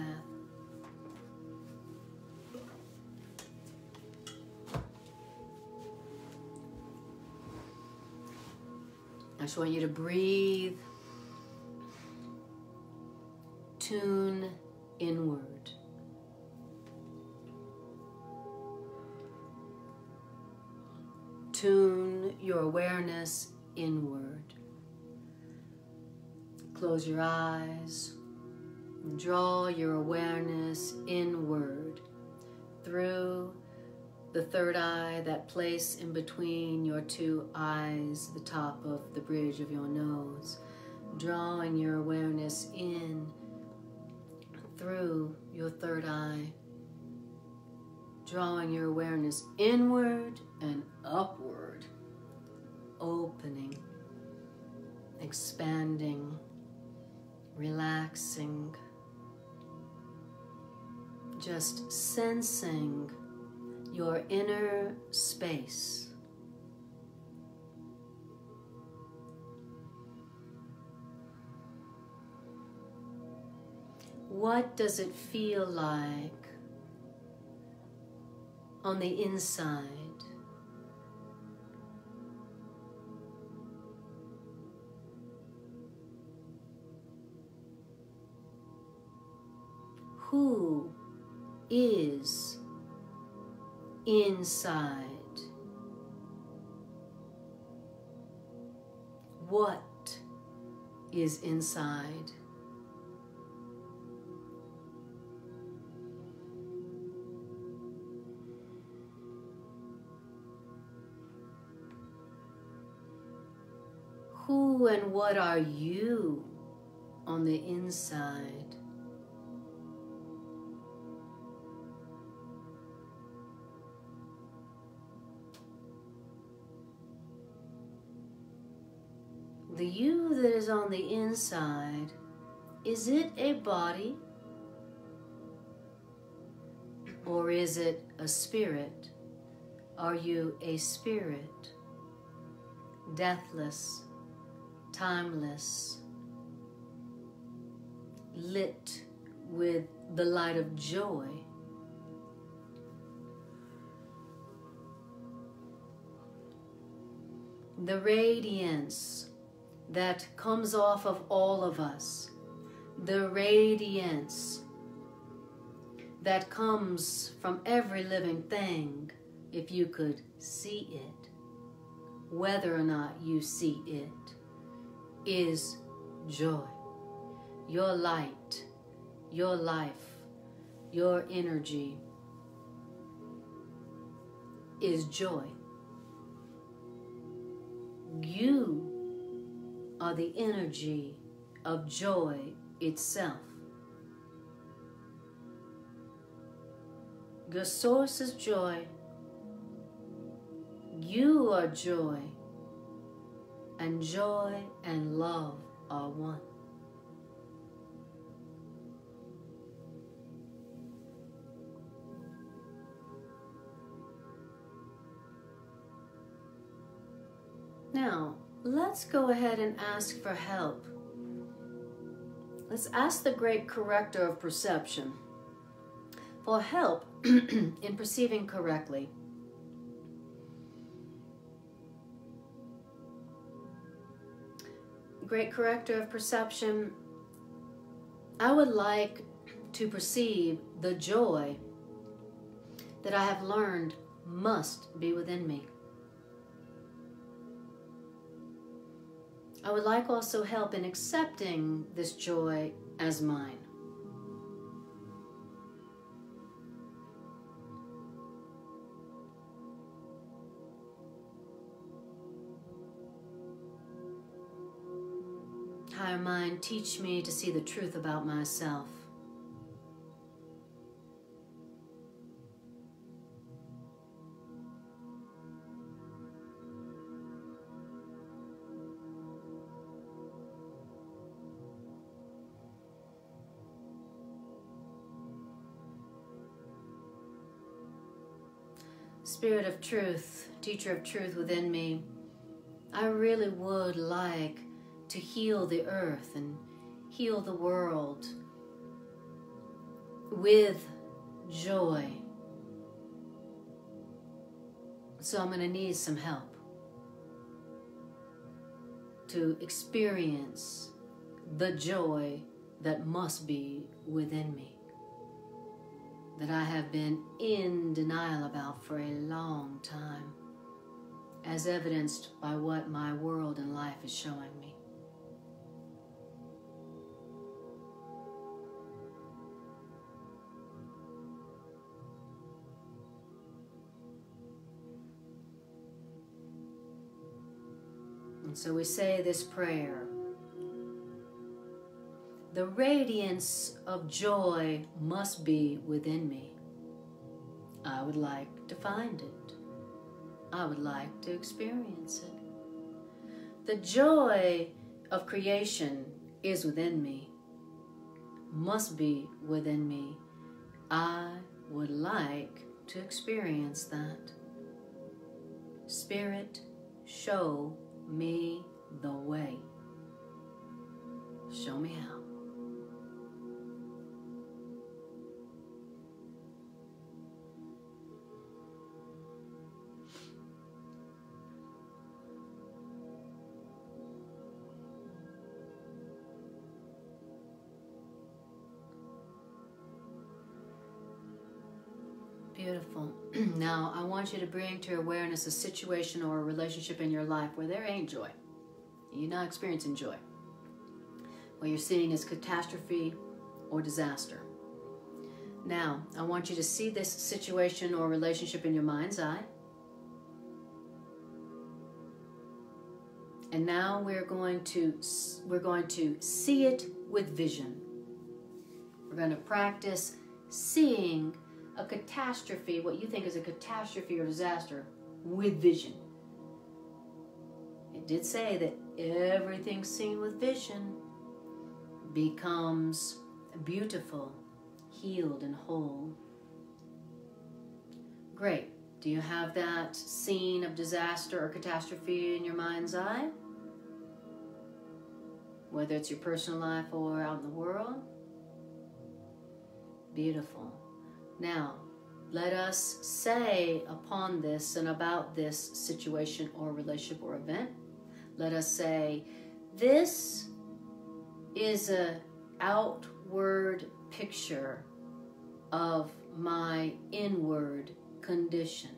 I just want you to breathe, tune inward. Tune your awareness inward. Close your eyes and draw your awareness inward through the third eye, that place in between your two eyes, the top of the bridge of your nose, drawing your awareness in through your third eye, drawing your awareness inward and upward, opening, expanding, relaxing, just sensing your inner space. What does it feel like on the inside? Who is inside? What is inside? Who and what are you on the inside? The you that is on the inside, is it a body? Or is it a spirit? Are you a spirit? Deathless, timeless, lit with the light of joy. The radiance that comes off of all of us, the radiance that comes from every living thing, if you could see it, whether or not you see it, is joy. Your light, your life, your energy is joy. You are the energy of joy itself. Your source is joy. You are joy. And joy and love are one. Now, let's go ahead and ask for help Let's ask the great corrector of perception for help in perceiving correctly. Great corrector of perception, I would like to perceive the joy that I have learned must be within me. I would like also help in accepting this joy as mine. Higher mind, teach me to see the truth about myself. Spirit of truth, teacher of truth within me, I really would like to heal the earth and heal the world with joy. So I'm going to need some help to experience the joy that must be within me, that I have been in denial about for a long time, as evidenced by what my world and life is showing me. And so we say this prayer. The radiance of joy must be within me. I would like to find it. I would like to experience it. The joy of creation is within me, must be within me. I would like to experience that. Spirit, show me the way. Show me how. Beautiful. Now, I want you to bring to your awareness a situation or a relationship in your life where there ain't joy. You're not experiencing joy. What you're seeing is catastrophe or disaster. Now, I want you to see this situation or relationship in your mind's eye. And now we're going to see it with vision. We're going to practice seeing a catastrophe, what you think is a catastrophe or disaster, with vision. It did say that everything seen with vision becomes beautiful, healed, and whole. Great. Do you have that scene of disaster or catastrophe in your mind's eye? Whether it's your personal life or out in the world? Beautiful. Now, let us say upon this and about this situation or relationship or event, let us say, this is an outward picture of my inward condition.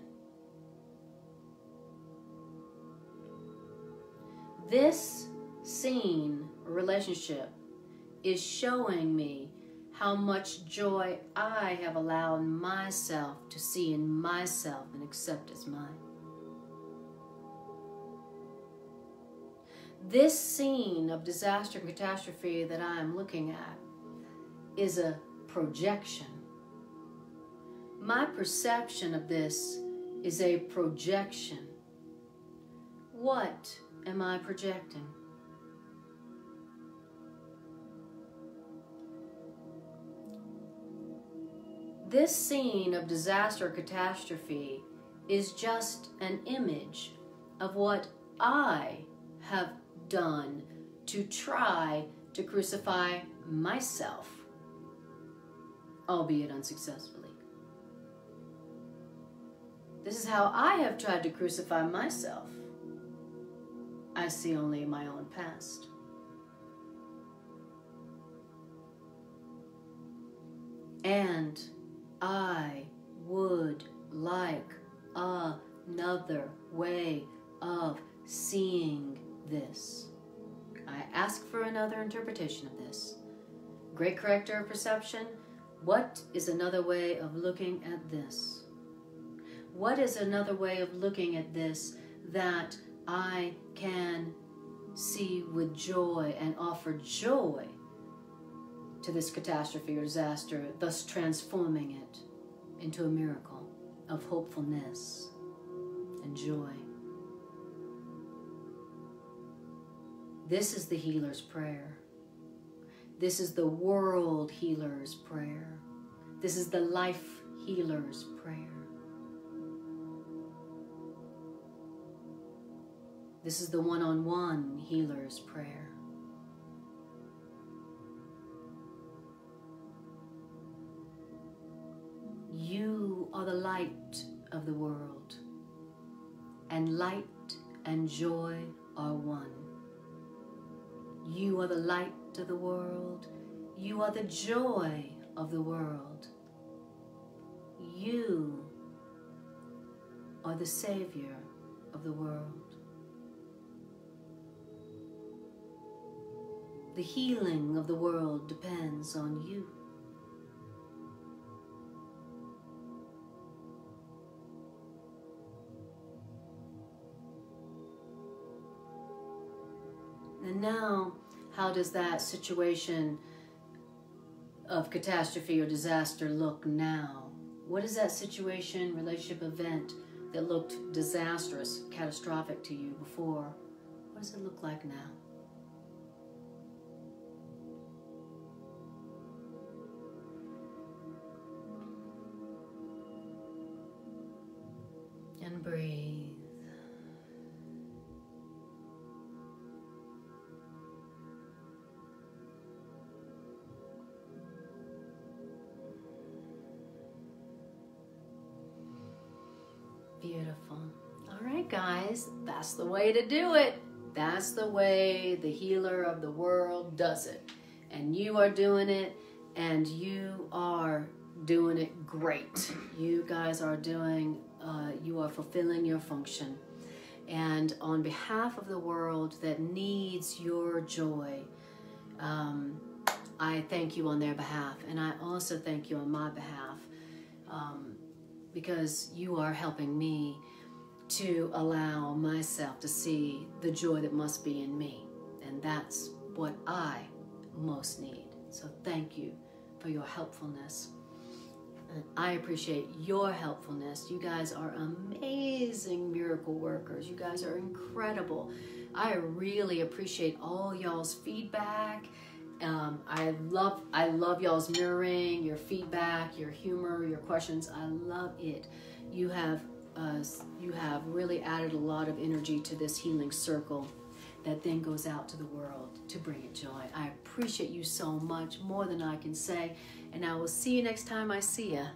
This scene or relationship is showing me how much joy I have allowed myself to see in myself and accept as mine. This scene of disaster and catastrophe that I am looking at is a projection. My perception of this is a projection. What am I projecting? This scene of disaster or catastrophe is just an image of what I have done to try to crucify myself, albeit unsuccessfully. This is how I have tried to crucify myself. I see only my own past. And I would like another way of seeing this. I ask for another interpretation of this. Great corrector of perception, what is another way of looking at this? What is another way of looking at this that I can see with joy and offer joy to this catastrophe or disaster, thus transforming it into a miracle of hopefulness and joy? This is the healer's prayer. This is the world healer's prayer. This is the life healer's prayer. This is the one-on-one healer's prayer. You are the light of the world, and light and joy are one. You are the light of the world. You are the joy of the world. You are the Savior of the world. The healing of the world depends on you. And now, how does that situation of catastrophe or disaster look now? What is that situation, relationship, event that looked disastrous, catastrophic to you before? What does it look like now? And breathe. Beautiful. All right, guys, that's the way to do it. That's the way the healer of the world does it. And you are doing it, and you are doing it great. You guys are doing, you are fulfilling your function. And on behalf of the world that needs your joy, I thank you on their behalf. And I also thank you on my behalf. Because you are helping me to allow myself to see the joy that must be in me. And that's what I most need. So thank you for your helpfulness. And I appreciate your helpfulness. You guys are amazing miracle workers. You guys are incredible. I really appreciate all y'all's feedback. I love y'all's mirroring, your feedback, your humor, your questions. I love it. You have really added a lot of energy to this healing circle that then goes out to the world to bring it joy. I appreciate you so much, more than I can say, and I will see you next time I see ya.